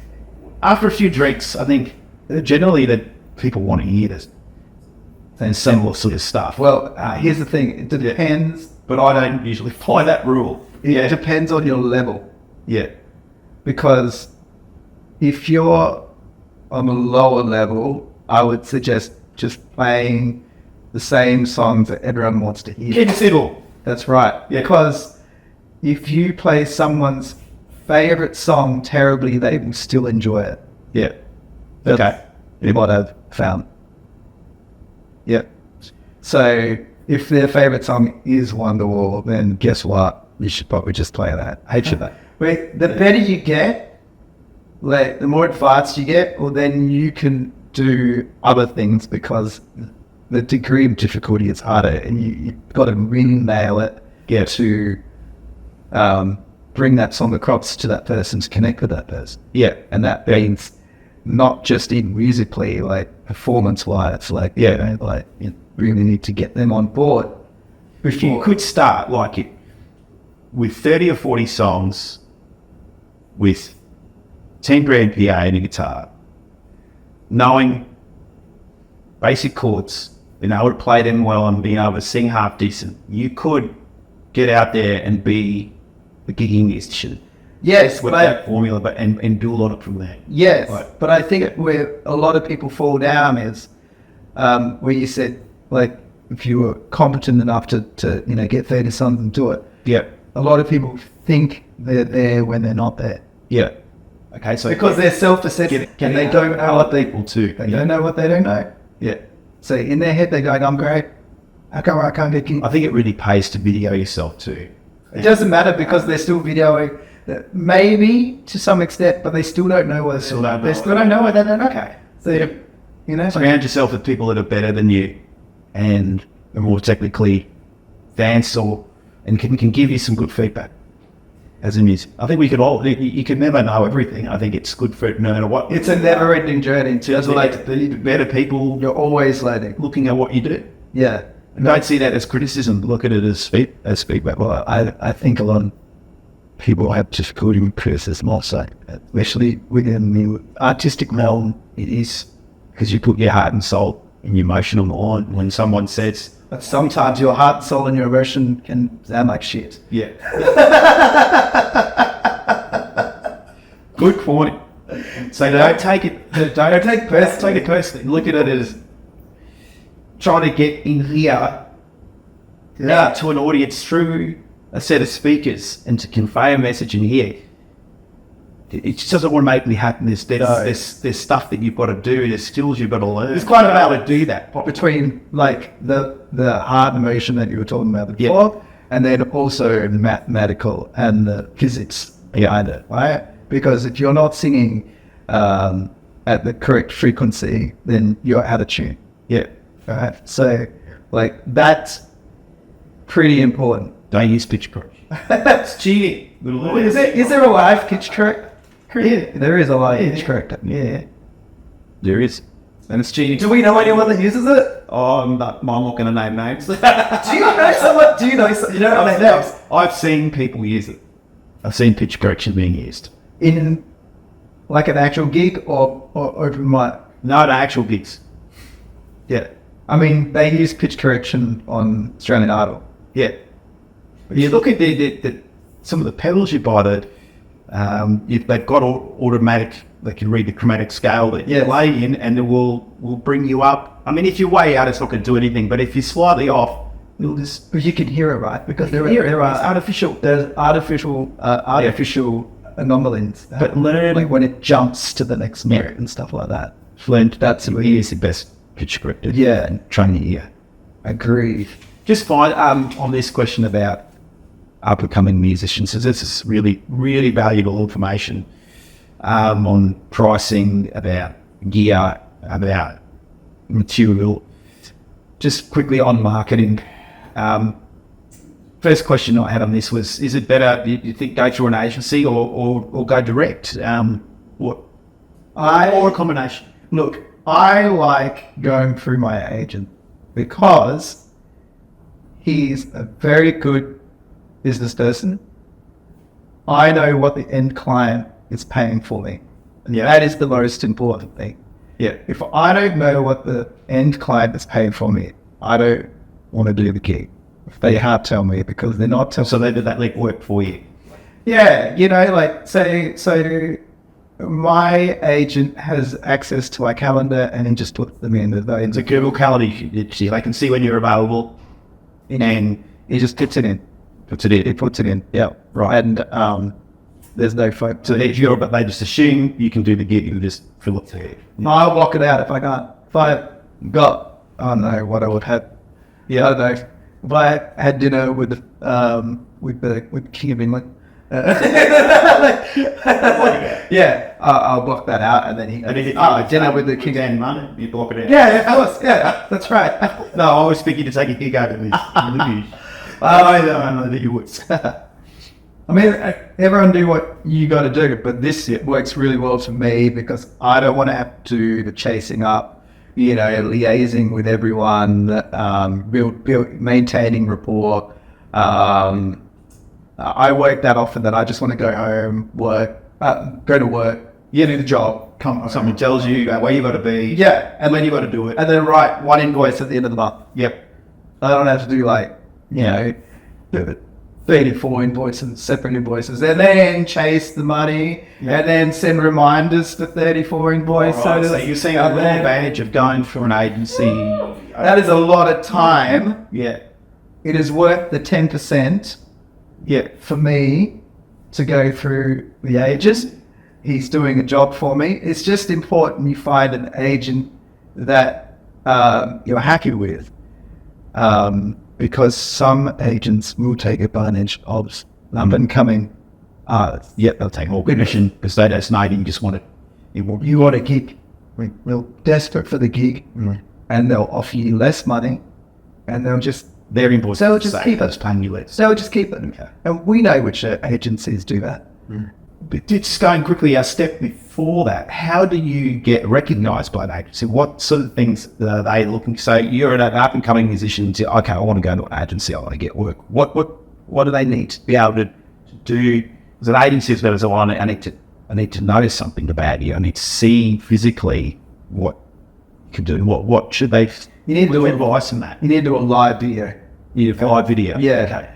after a few drinks, I think generally that people want to hear this and similar sort of stuff.
Well, here's the thing. It depends,
but I don't usually follow that rule.
It depends on your level.
Yeah.
Because if you're on a lower level, I would suggest just playing the same songs that everyone wants to hear.
Keep it simple.
That's right.
Yeah.
Because if you play someone's favorite song terribly, they will still enjoy it.
Yeah.
Okay. You might have found. Yeah. So if their favorite song is Wonderwall, then guess what? You should probably just play that. The better you get, like the more advanced you get, well then you can do other things, because the degree of difficulty is harder, and you've got to really nail it to bring that song across to that person, to connect with that person.
Yeah.
And that means not just in musically, like performance-wise, like, you know, like you really need to get them on board.
If you could start like it with 30 or 40 songs with 10 grand PA and a guitar, knowing basic chords, being able to play them well and being able to sing half decent, you could get out there and be the gigging musician.
Yes,
with that formula, and do a lot of from there.
Yes,
right.
But I think where a lot of people fall down is where you said, like, if you were competent enough to get 30 sons and do it.
Yeah.
A lot of people think they're there when they're not there.
Yeah. Okay, so
Because they're self-assessing and they don't know what they
people too.
They don't know what they don't know.
Yeah.
So in their head, they're going, I'm great. How come I can't get kids?
I think it really pays to video yourself too.
It doesn't matter because they're still videoing, maybe to some extent, but they still don't know what they still don't know what they don't know. Okay. So,
Surround yourself with people that are better than you and are more technically advanced and can give you some good feedback as a musician. I think we could all, you can never know everything. I think it's good for no matter what.
It's a never-ending journey.
That's like the better people.
You're always learning.
Looking at what you do.
Yeah.
And don't see that as criticism. Look at it as feedback.
Well, I think a lot of people have difficulty with criticism also, especially within the artistic realm.
It is because you put your heart and soul and your emotional on when someone says.
But sometimes your heart, soul, and your emotion can sound like shit.
Yeah. Good point. So don't take it personally. Look at it as trying to get in here to an audience through a set of speakers and to convey a message in here. It just doesn't want to make me happy. There's stuff that you've got to do. There's skills you've got to learn.
It's quite
how to do that.
Between like the heart emotion that you were talking about before, and then also the mathematical and the physics behind it, right? Because if you're not singing at the correct frequency, then you're out of tune.
Yeah.
Right. So, like, that's pretty important.
Don't use pitch correct. That's cheating.
Is there a live pitch correct? Yeah, there is a live pitch correct.
Yeah. There is. And it's cheating.
Do we know anyone that uses it?
Oh, I'm not going to name names.
Do you know someone? Do you know someone? You know names?
I've seen people use it. I've seen pitch correction being used.
In like an actual gig or open mic?
No, the actual gigs.
Yeah. I mean, they use pitch correction on Australian Idol.
Yeah. But you look at some of the pedals you buy that they've got automatic. They can read the chromatic scale that you play in, and it will bring you up. I mean, if you're way out, it's not going to do anything. But if you're slightly off, it'll just.
But you can hear it, right? Because there's artificial anomalies.
But learn
like when it jumps to the next note and stuff like that.
That's the best pitch corrector.
Yeah,
and train your ear.
Agreed.
Just find on this question about up and coming musicians. So this is really, really valuable information on pricing, about gear, about material. Just quickly on marketing. First question I had on this was: is it better? Do you think go through an agency or go direct? Or a combination?
Look, I like going through my agent because he's a very good business person. I know what the end client is paying for me. And that is the most important thing.
Yeah.
If I don't know what the end client is paying for me, I don't want to do the gig. If they can't tell me because they're not telling me.
So they did that legwork for you.
Yeah, like so my agent has access to my calendar and then just puts them in.
It's a Google Calendar. They can see when you're available, and
he just puts it in. He puts it in. Yeah, right. And there's no phone.
So but they just assume you can do the gig and just fill it there.
I'll block it out if I can't. If I got, I don't know what I would have. Yeah, I don't know. If I had dinner with the King of England. Yeah, I'll block that out, and then dinner with the King.
Dan Munn, you block it out.
Yeah, of course. Yeah, that's right.
No, I was thinking to take a gig over this. I don't know that you would.
I mean, everyone do what you got to do, but this works really well for me because I don't want to have to do the chasing up, liaising with everyone, maintaining rapport. I work that often that I just want to go home, go to work, do the job, come home.
Someone tells you where you got to be,
and
when you got to do it,
and then write one invoice at the end of the month.
Yep.
I don't have to do 34 invoices, separate invoices, and then chase the money, and then send reminders for 34 invoices.
Right, so you're seeing a real advantage of going through an agency.
That is a lot of time.
Yeah.
It is worth the 10%.
Yeah.
For me to go through the agent. He's doing a job for me. It's just important you find an agent that you're happy with, because some agents will take advantage of up and coming.
They'll take more commission because they don't know you just want it.
You want a gig, real desperate for the gig, and they'll offer you less money, and they'll just
their invoice.
They'll just keep it.
Paying you less.
They'll just keep it, and we know which agencies do that.
But just going quickly a step before that, how do you get recognised by an agency? What sort of things are they looking? So you're an up and coming musician. Okay, I want to go to an agency. I want to get work. What do they need to be able to do? As an agency, as well as I need to know something about you. I need to see physically what you can do. What should they?
You need to do
advice on that.
You need to do a live video.
You do a live video.
Yeah.
Okay.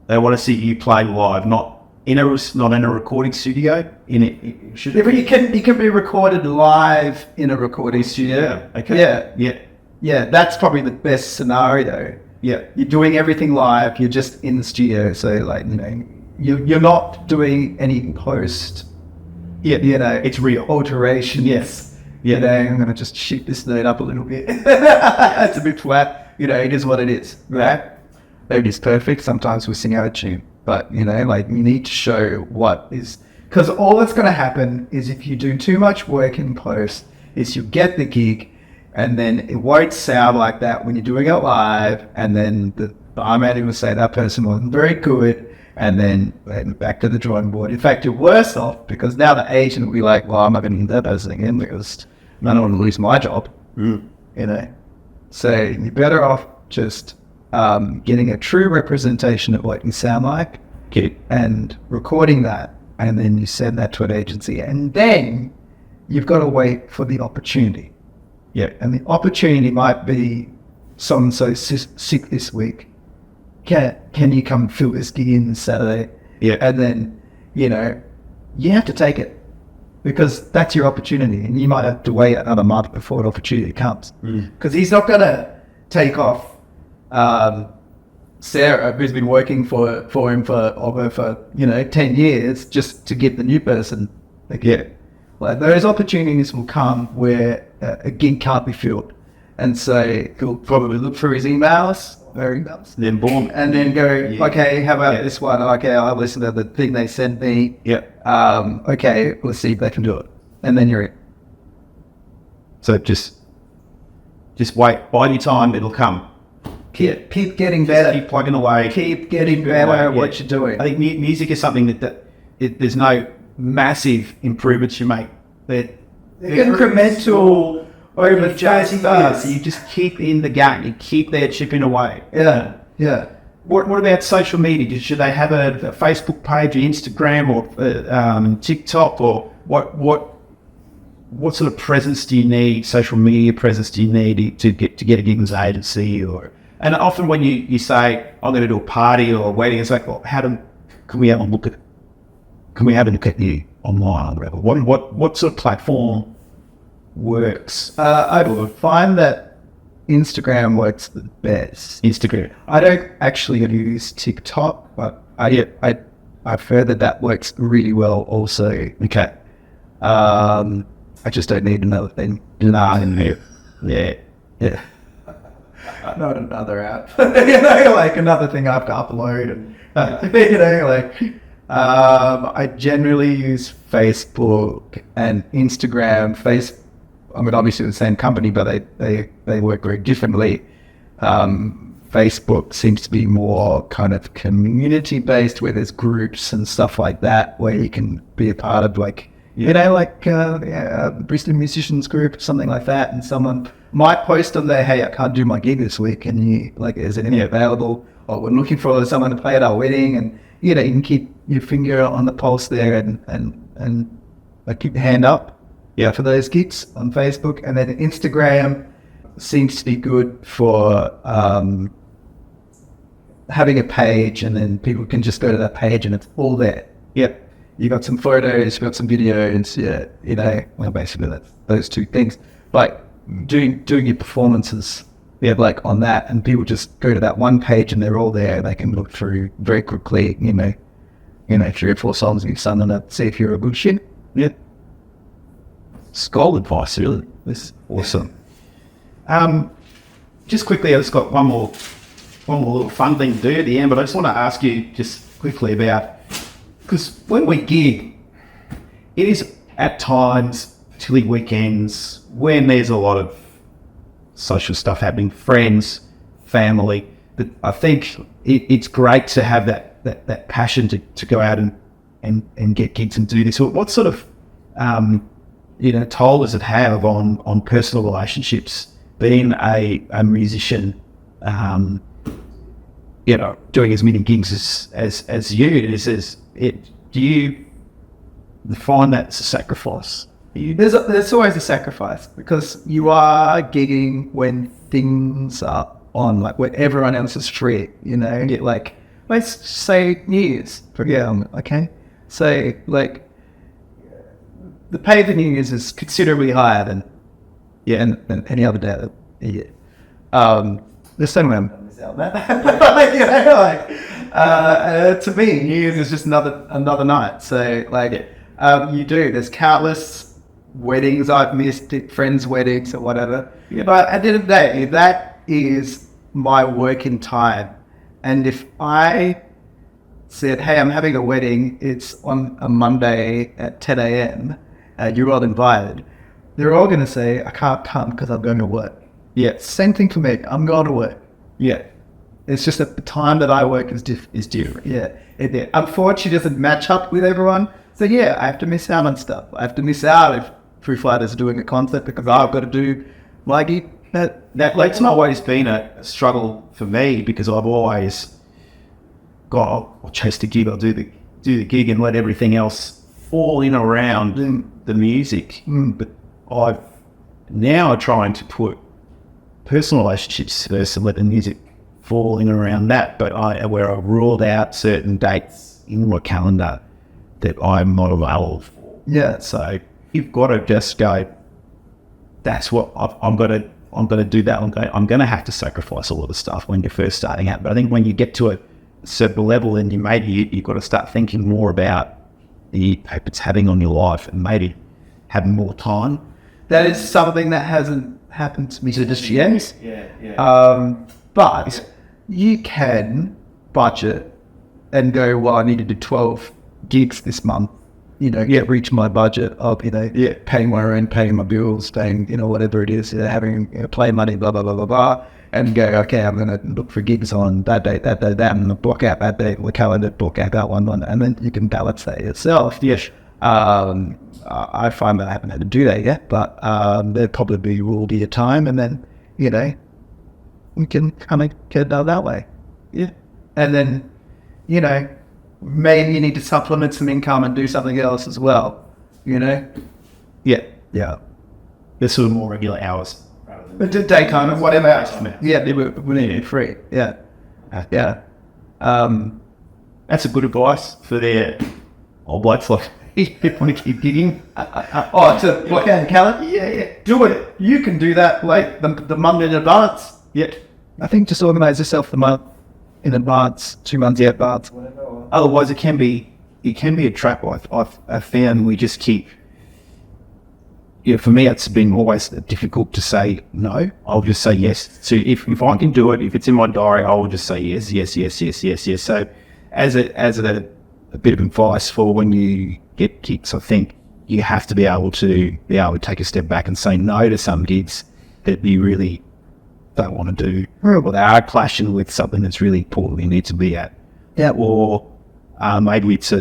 They want to see you play live, not in a recording studio.
But you can be recorded live in a recording studio.
Okay.
Yeah. That's probably the best scenario.
Yeah.
You're doing everything live. You're just in the studio. So you're not doing any post.
Yeah. It's real
alteration.
Yes. Yeah.
I'm going to just shoot this note up a little bit. It's a bit flat. It is what it is. Right? It is perfect. Sometimes we sing out of tune. But, you need to show what is... Because all that's going to happen is if you do too much work in post, is you get the gig, and then it won't sound like that when you're doing it live, and then the barman will say that person wasn't very good, and then back to the drawing board. In fact, you're worse off, because now the agent will be like, well, I'm not going to get that person again, because I don't want to lose my job. So you're better off just... getting a true representation of what you sound like, and recording that, and then you send that to an agency, and then you've got to wait for the opportunity.
Yeah.
And the opportunity might be so sick this week. Can you come fill this gig in Saturday?
Yeah.
And then you have to take it, because that's your opportunity, and you might have to wait another month before an opportunity comes, because he's not going to take off Sarah, who's been working for him for 10 years, just to get the new person. Those opportunities will come where a gig can't be filled, and so he'll probably look through his emails,
then boom,
and then go, okay, how about this one? Okay, I'll listen to the thing they sent me. Okay, let's see if they can do it, and then you're in.
So just wait. Bide your time. It'll come.
Keep getting better.
Keep plugging away.
Keep getting better at what you're doing.
I think music is something that there's no massive improvements you make. They're
incremental over
just so you just keep in the game. You keep there chipping away.
Yeah.
What about social media? Should they have a Facebook page, or Instagram, or TikTok, or what sort of presence do you need? Social media presence do you need to get a gig as an agency? And often when you say, I'm going to do a party or a wedding, it's like, well, can we have a look at you online or whatever? What sort of platform works?
I find that Instagram works the best.
Instagram.
I don't actually use TikTok, but I've heard that works really well also.
Okay.
I just don't need another thing.
Yeah.
Not another app. Another thing I have to upload. I generally use Facebook and Instagram. Obviously the same company, but they work very differently. Facebook seems to be more kind of community based, where there's groups and stuff like that, where you can be a part of Bristol Musicians Group or something like that, and someone might post on there, hey, I can't do my gig this week, and you is it any available? Or we're looking for someone to play at our wedding, and you can keep your finger on the pulse there and keep your hand up for those gigs on Facebook. And then Instagram seems to be good for having a page, and then people can just go to that page and it's all there.
Yep.
You got some photos, you got some videos, well, basically that's those two things. Like doing your performances, like on that, and people just go to that one page and they're all there. They can look through very quickly, 3 or 4 songs you've sung on it, see if you're a good shit.
Yeah. It's gold advice, really. This is awesome. Just quickly, I've just got one more little fun thing to do at the end, but I just want to ask you just quickly about, because when we gig, it is at times, particularly weekends, when there's a lot of social stuff happening, friends, family, but I think it's great to have that passion to go out and get gigs and do this. What sort of toll does it have on personal relationships, being a musician, doing as many gigs as you? Do you find that it's a sacrifice?
There's always a sacrifice, because you are gigging when things are on, like when everyone else is free, like, let's say New Year's, for example, okay? So, like, the pay for New Year's is considerably higher than any other day of the year. There's so many miss out on that. To me, New Year's is just another night. So, there's countless weddings I've missed, friends' weddings or whatever. Yeah. But at the end of the day, that is my working time. And if I said, hey, I'm having a wedding, it's on a Monday at 10 a.m., you're all invited, they're all going to say, I can't come because I'm going to work.
Yeah.
Same thing for me. I'm going to work.
Yeah.
It's just that the time that I work is different. Yeah. It unfortunately doesn't match up with everyone. So yeah, I have to miss out on stuff. I have to miss out if Foo Fighters are doing a concert because I've got to do my gig.
That's not always been a struggle for me, because I've always I'll chase the gig, I'll do the gig and let everything else fall in around the music. But I'm trying to put personal relationships first and let the music fall in around that. But where I've ruled out certain dates in my calendar that I'm not available for.
Yeah.
So you've got to just go, that's what I'm going to do that. I'm going to have to sacrifice a lot of stuff when you're first starting out. But I think when you get to a certain level, and you've got to start thinking more about the impact it's having on your life, and maybe having more time.
That is something that hasn't happened to me just yet.
Yeah.
But you can budget and go, well, I need to do 12 gigs this month, reach my budget of, paying my rent, paying my bills, paying, whatever it is, having play money, blah, blah, blah, blah, blah, and go, okay, I'm going to look for gigs on that date, that, and block out that date, the calendar, block out that one, and then you can balance that yourself.
Yes.
I find that I haven't had to do that yet, but there probably will be a time, and then, we can kind of get it done that way.
Yeah.
And then, maybe you need to supplement some income and do something else as well,
Yeah.
Yeah.
There's sort of more regular hours.
But daytime and whatever else. Yeah, we need it free. Yeah. Yeah.
That's a good advice for the old blokes like people want to keep gigging.
To block out the calendar? Yeah. Do it. You can do that like the month in advance.
Yeah.
I think just organise yourself the month in advance, 2 months in advance, whatever.
Otherwise, it can be a trap. I've found we just keep. For me, it's been always difficult to say no. I'll just say yes. So if I can do it, if it's in my diary, I will just say yes. So as a bit of advice for when you get gigs, I think you have to be able to take a step back and say no to some gigs that you really don't want to do, or they are clashing with something that's really important you need to be at.
Yeah.
Or maybe it's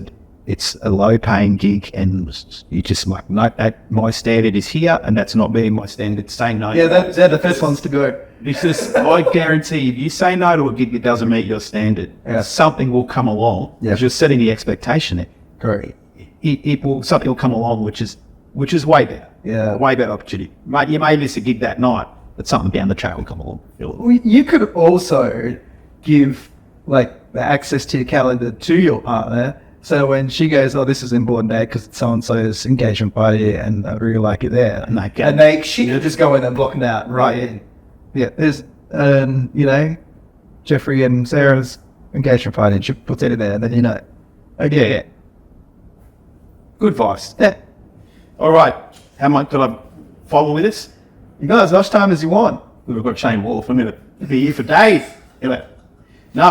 a low-paying gig, and you just like, no, my standard is here, and that's not being my standard. Say no.
Yeah, they're the first ones to go.
It's just, I guarantee, if you say no to a gig that doesn't meet your standard, something will come along.
Yeah.
Because you're setting the expectation there.
Correct.
Something will come along which is way better.
Yeah.
Way better opportunity. You may miss a gig that night, but something down the track will come along.
You could also give like the access to your calendar to your partner. So when she goes, oh, this is an important day because it's so-and-so's engagement party and I really like it there. And she just go in and block it out right in. Yeah, there's, you know, Jeffrey and Sarah's engagement party and she puts it in there and then you know, okay, yeah.
Good advice.
Yeah.
All right. How much did I follow with this?
You got as much time as you want.
We've got Shane Wolf. I'm going to be here for days. Anyway. No,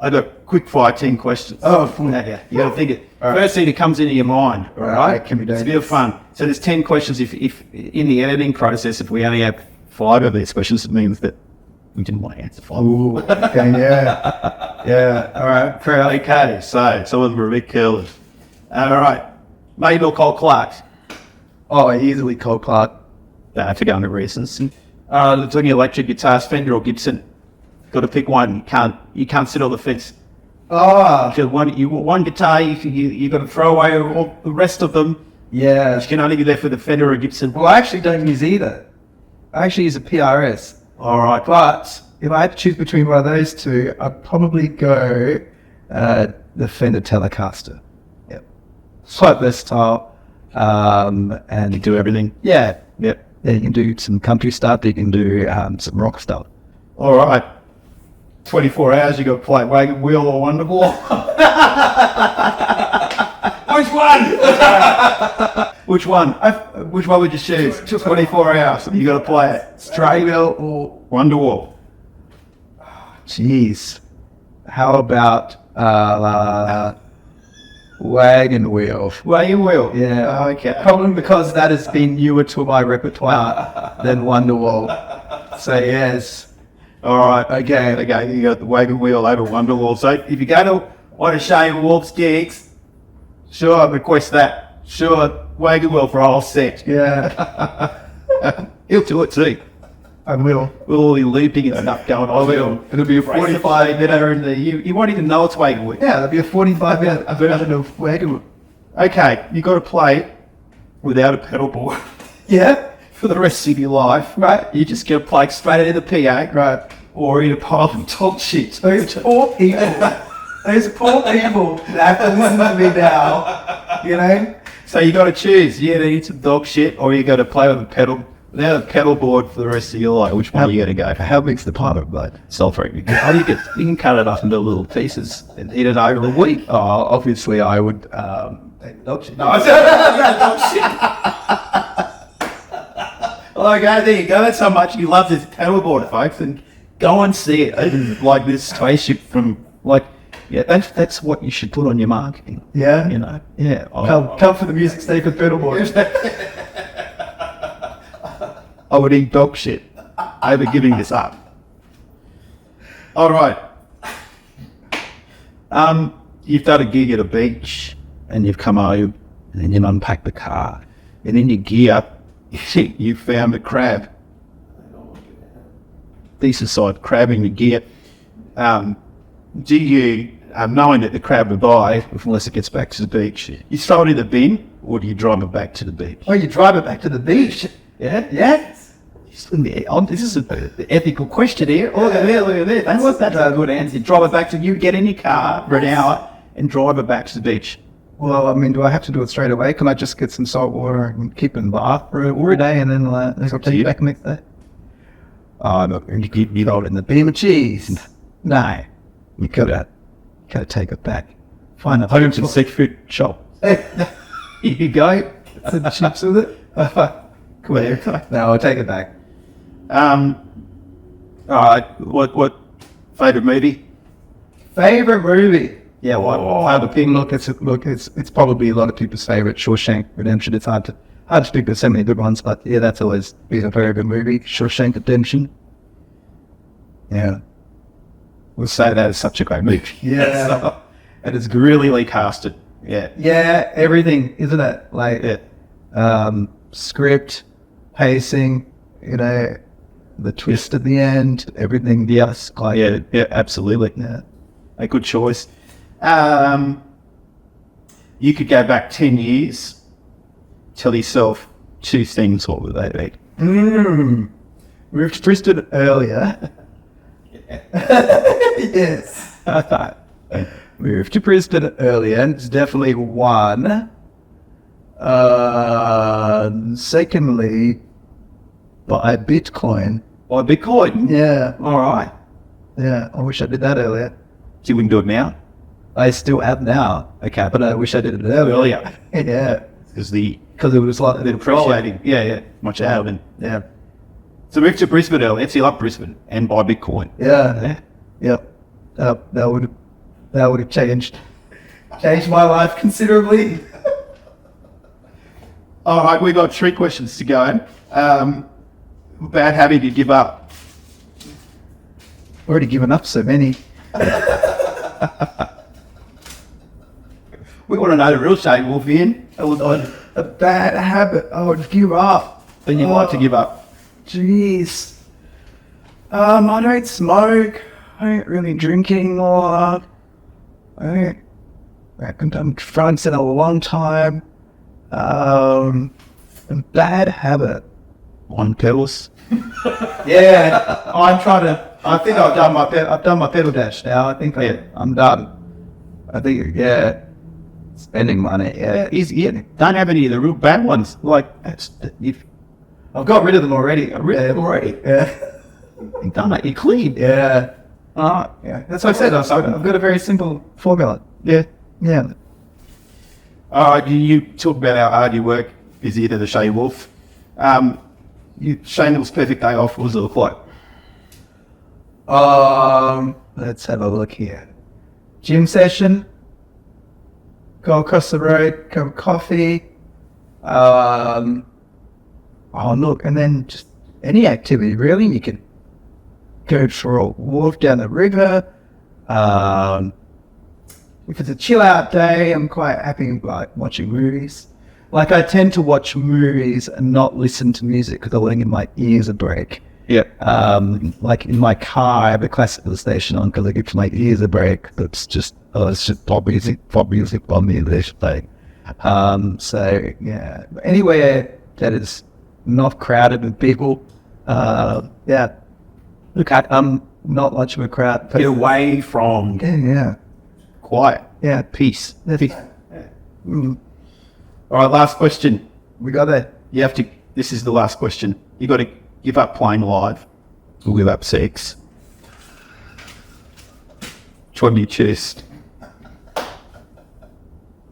I've got quick fire 10 questions.
Oh,
yeah. You got to think it. First thing that comes into your mind. All right.
Can be done.
It's a bit of fun. So there's 10 questions. If in the editing process, if we only have 5 of these questions, it means that we didn't want to answer 5.
Ooh, okay, yeah. Yeah. All right.
Fair. Okay. So some of them are a bit careless. All right. Mate or Cole Clark?
Oh, easily Cole Clark.
For going to reasons. Talking electric guitars, Fender or Gibson. Got to pick one. You can't sit on the fence.
Oh,
You want one guitar. You got to throw away all the rest of them.
yeah.
You can only be left with a Fender or a Gibson.
Well, I actually don't use either. I actually use a PRS.
All right.
But if I had to choose between one of those two, I'd probably go the Fender Telecaster. Yep. It's quite versatile. And
You do everything.
yeah,
Yep.
yeah, you can do some country stuff. You can do some rock stuff.
All right. 24 hours. You got to play Wagon Wheel or Wonderwall. Which one? Which one? Which one would you choose? 24 hours. You got to play it.
Straight wheel or
Wonderwall.
jeez. How about wagon wheel?
Wagon Wheel.
Yeah.
Oh, okay.
Probably because that has been newer to my repertoire than Wonderwall. So yes.
All right.
Okay.
Okay. You got the Wagon Wheel over Wonderwall. So if you go to one of Shane Wolf's gigs, sure, request that. Sure, Wagon Wheel for a whole set.
Yeah.
He'll do it too.
I will.
With all the looping and stuff going on.
It'll be a
45 minute, you won't even know it's Wagon Wheel.
Yeah, it'll be a 45-minute version of wagon wheel.
Okay, you got to play without a pedal board
Yeah.
for the rest of your life.
Right.
You just got to play straight into the PA,
Right.
or in a pile of dog shit.
Those poor people. Those poor people that have to listen to me now. You know?
So you got to choose. You either eat some dog shit, or you got to play with a pedal without a pedal board for the rest of your life. Which one are you going to go for?
How big's the pile of blood?
Sulfuric. You can cut it up into little pieces and eat it over the week.
Oh, obviously I would take dog shit.
No, I said dog shit. Okay, there you go. That's how much you love this pedalboard, folks, and go and see it. It's like this spaceship from that's what you should put on your marketing.
Yeah?
You know, yeah.
Come for the music state with pedal board.
I would eat dog shit over giving this up. All right. You've done a gig at a beach, and you've come home, and then you unpack the car, and in your gear, you found a crab. Decent sized crab in your gear. Do you, knowing that the crab will die unless it gets back to the beach, you throw it in the bin, or do you drive it back to the beach?
Oh, you drive it back to the beach?
Yeah?
Yes.
This is an ethical question here. Oh, look at that. That's a good answer. You drive it back you get in your car for an hour and drive it back to the beach.
Well, I mean, do I have to do it straight away? Can I just get some salt water and keep it in the bath for a day and then I'll take it back the next day? Oh, look, you roll it in the beam of cheese. No, you gotta take it back. Find a
home and seafood shop.
Here you go. Some chips with it. Come here. No, I'll take it back.
All right. What favourite movie?
Favorite movie?
Yeah, what?
Look, it's probably a lot of people's favorite. Shawshank Redemption. It's hard to pick. There's so many good ones, but yeah, that's always been a very good movie. Shawshank Redemption. Yeah,
We'll say that is such a great movie.
Yeah.
And it's brilliantly casted. Yeah.
yeah, everything, isn't it? Like, script, pacing, you know, the twist at the end, everything. Yes, like,
Yeah, absolutely.
yeah.
A good choice. You could go back 10 years, tell yourself 2 things, what would they be?
We've expressed it earlier. Yes. Moved to Brisbane earlier. It's definitely one. Secondly, buy Bitcoin.
Buy Bitcoin.
Yeah.
All right.
Yeah. I wish I did that earlier.
So you wouldn't do it now?
I still have now.
Okay.
But I wish I did it earlier.
Earlier.
Yeah.
Because
it was like
they're appreciating. Yeah. Much out of it.
Yeah.
So move to Brisbane earlier. So you like Brisbane and buy Bitcoin.
Yeah. Yep. That would have changed my life considerably.
All right, we've got 3 questions to go. Bad habit you give up.
Already given up so many.
We want to know the real Shane Wolf, Ian.
A bad habit I would give up.
Then you'd like to give up.
Jeez. I don't smoke. I don't really drink anymore. I haven't done drugs in a long time. A bad habit.
On pedals.
Yeah, I'm trying to. I think I've done my pedal dash now. I think I'm done. I think spending money. Yeah, easy.
Don't have any of the real bad ones. Like
I've got rid of them already. Yeah.
You've done it. You're clean.
Yeah. Yeah. That's what I said. I've got a very simple formula.
Yeah.
Yeah.
You talk about how hard you work is here to the Shane Wolf. Shane Wolf's perfect day off, what does it look like?
Let's have a look here. Gym session. Go across the road, grab coffee. Look, and then just any activity really. You can go for a walk down the river. If it's a chill out day, I'm quite happy like watching movies. Like I tend to watch movies and not listen to music because I want to give my ears a break.
Yeah.
Like in my car, I have a classical station on because I give my ears a break. It's just pop music on the English thing. So yeah, anywhere that is not crowded with people. Yeah. Look, I'm not much of a crowd.
Get away from
Yeah.
quiet.
Yeah.
Peace.
Peace.
All right, last question.
We got that.
This is the last question. You got to give up playing live or give up sex. Which one do you choose?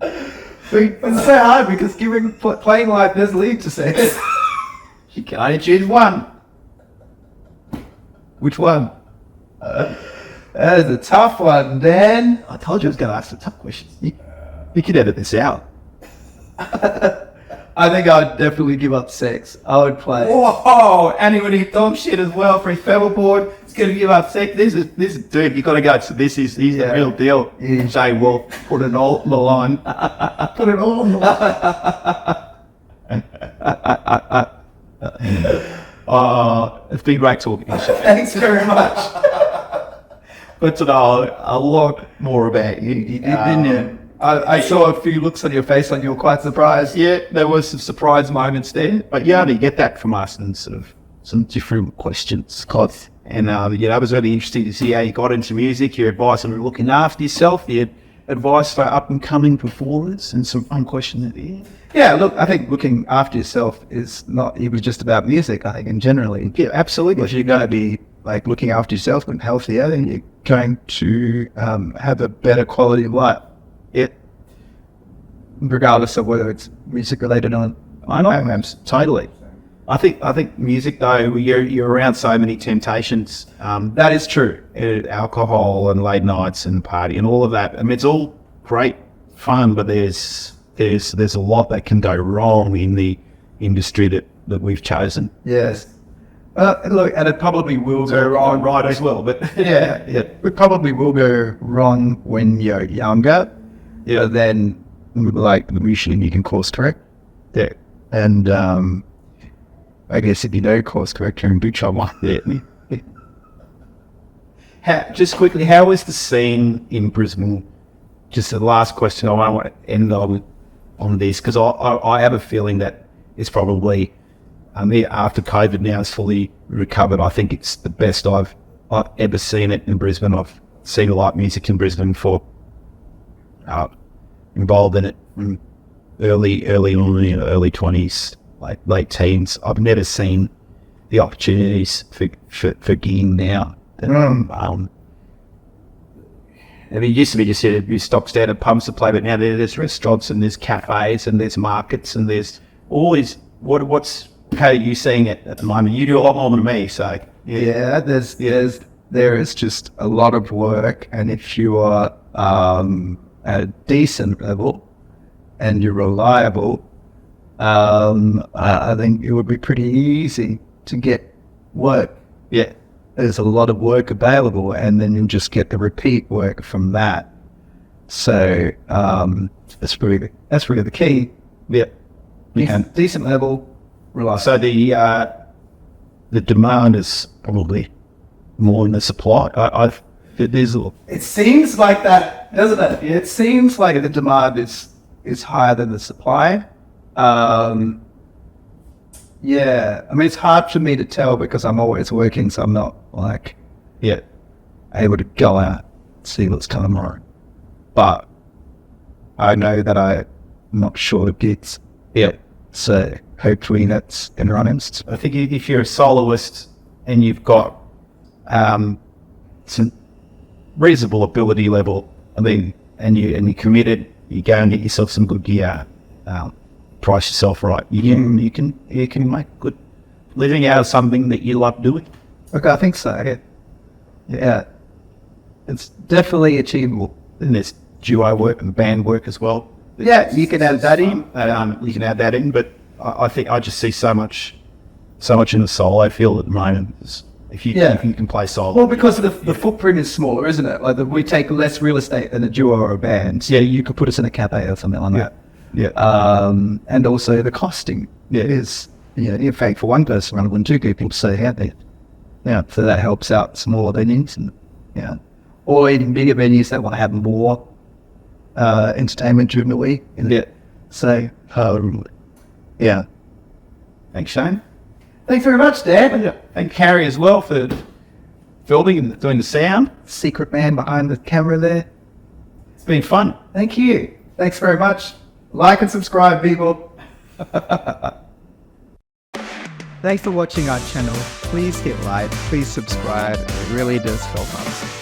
It's so hard because playing live does lead to sex.
You can only choose one.
Which one? That is a tough one, Dan.
I told you I was going to ask the tough questions. You could edit this out.
I think I'd definitely give up sex. I would play.
Whoa! And he would eat dog shit as well for his paddleboard. He's going to give up sex. This is dude. You got to go. So he's the real deal.
Yeah.
Say, well, put it all on the line.
Put it all on the line.
It's been great talking to you.
Thanks very much.
But to know a lot more about you,
Didn't you? I saw a few looks on your face like you were quite surprised.
Yeah, there was some surprise moments there, but you only get that from us and sort of some different questions, Scott. And it was really interesting to see how you got into music, your advice on looking after yourself, your advice for up and coming performers, and some fun questions at the end.
Yeah, look, I think looking after yourself is not even just about music. I think in generally,
Yeah, absolutely.
if you're going to be like looking after yourself and healthier, then you're going to have a better quality of life.
Yeah.
Regardless of whether it's music related or not.
Totally. I think music though, you're around so many temptations.
That is true.
Alcohol and late nights and party and all of that. I mean, it's all great fun, but there's a lot that can go wrong in the industry that we've chosen.
Yes. Look, and it probably will go wrong.
Right as well, but
Yeah, it probably will go wrong when you're younger.
Yeah.
But then, like, usually you can course correct.
yeah.
And I guess if you don't course correct, you're in big trouble.
Yeah. Just quickly, how is the scene in Brisbane? Just the last question I want to end on this, because I have a feeling that it's probably after COVID now is fully recovered. I think it's the best I've I've ever seen it in Brisbane. I've seen a lot of music in Brisbane for involved in it from early on, early 20s, late teens. I've never seen the opportunities for gigging now. I mean, it used to be just you stock standard pubs to play, but now there's restaurants and there's cafes and there's markets and there's all these. How are you seeing it at the moment? You do a lot more than me, so
yeah. There is just a lot of work, and if you are at a decent level and you're reliable, I think it would be pretty easy to get work.
Yeah.
There's a lot of work available, and then you'll just get the repeat work from that. So that's really the key.
Yeah.
Decent level, reliable.
So the demand is probably more than the supply.
It seems like that, doesn't it? It seems like the demand is higher than the supply. Yeah, I mean, it's hard for me to tell because I'm always working, so I'm not able to go out and see what's coming on. But I know that I'm not short of gigs.
Yeah.
So hopefully that's in runnings.
I think if you're a soloist and you've got some reasonable ability level, I mean, and you're committed, you go and get yourself some good gear. Price yourself right. You can make good living out of something that you love doing.
Okay, I think so. Yeah, it's definitely achievable.
And there's duo work and band work as well.
Yeah, you can add that in.
You can add that in, but I think I just see so much in the solo field at the moment. If you can play solo.
Well, because the footprint is smaller, isn't it? Like we take less real estate than a duo or a band. So you could put us in a cafe or something like that.
Yeah.
And also the costing is, in fact, for one person rather than two people. So so that helps out smaller venues, and or even bigger venues that want to have more entertainment during the week. So
Thanks, Shane.
Thanks very much, Dan.
And Cary as well for filming and doing the sound.
Secret man behind the camera there.
It's been fun.
Thank you. Thanks very much. Like and subscribe, people. Thanks for watching our channel. Please hit like, please subscribe. It really does help us.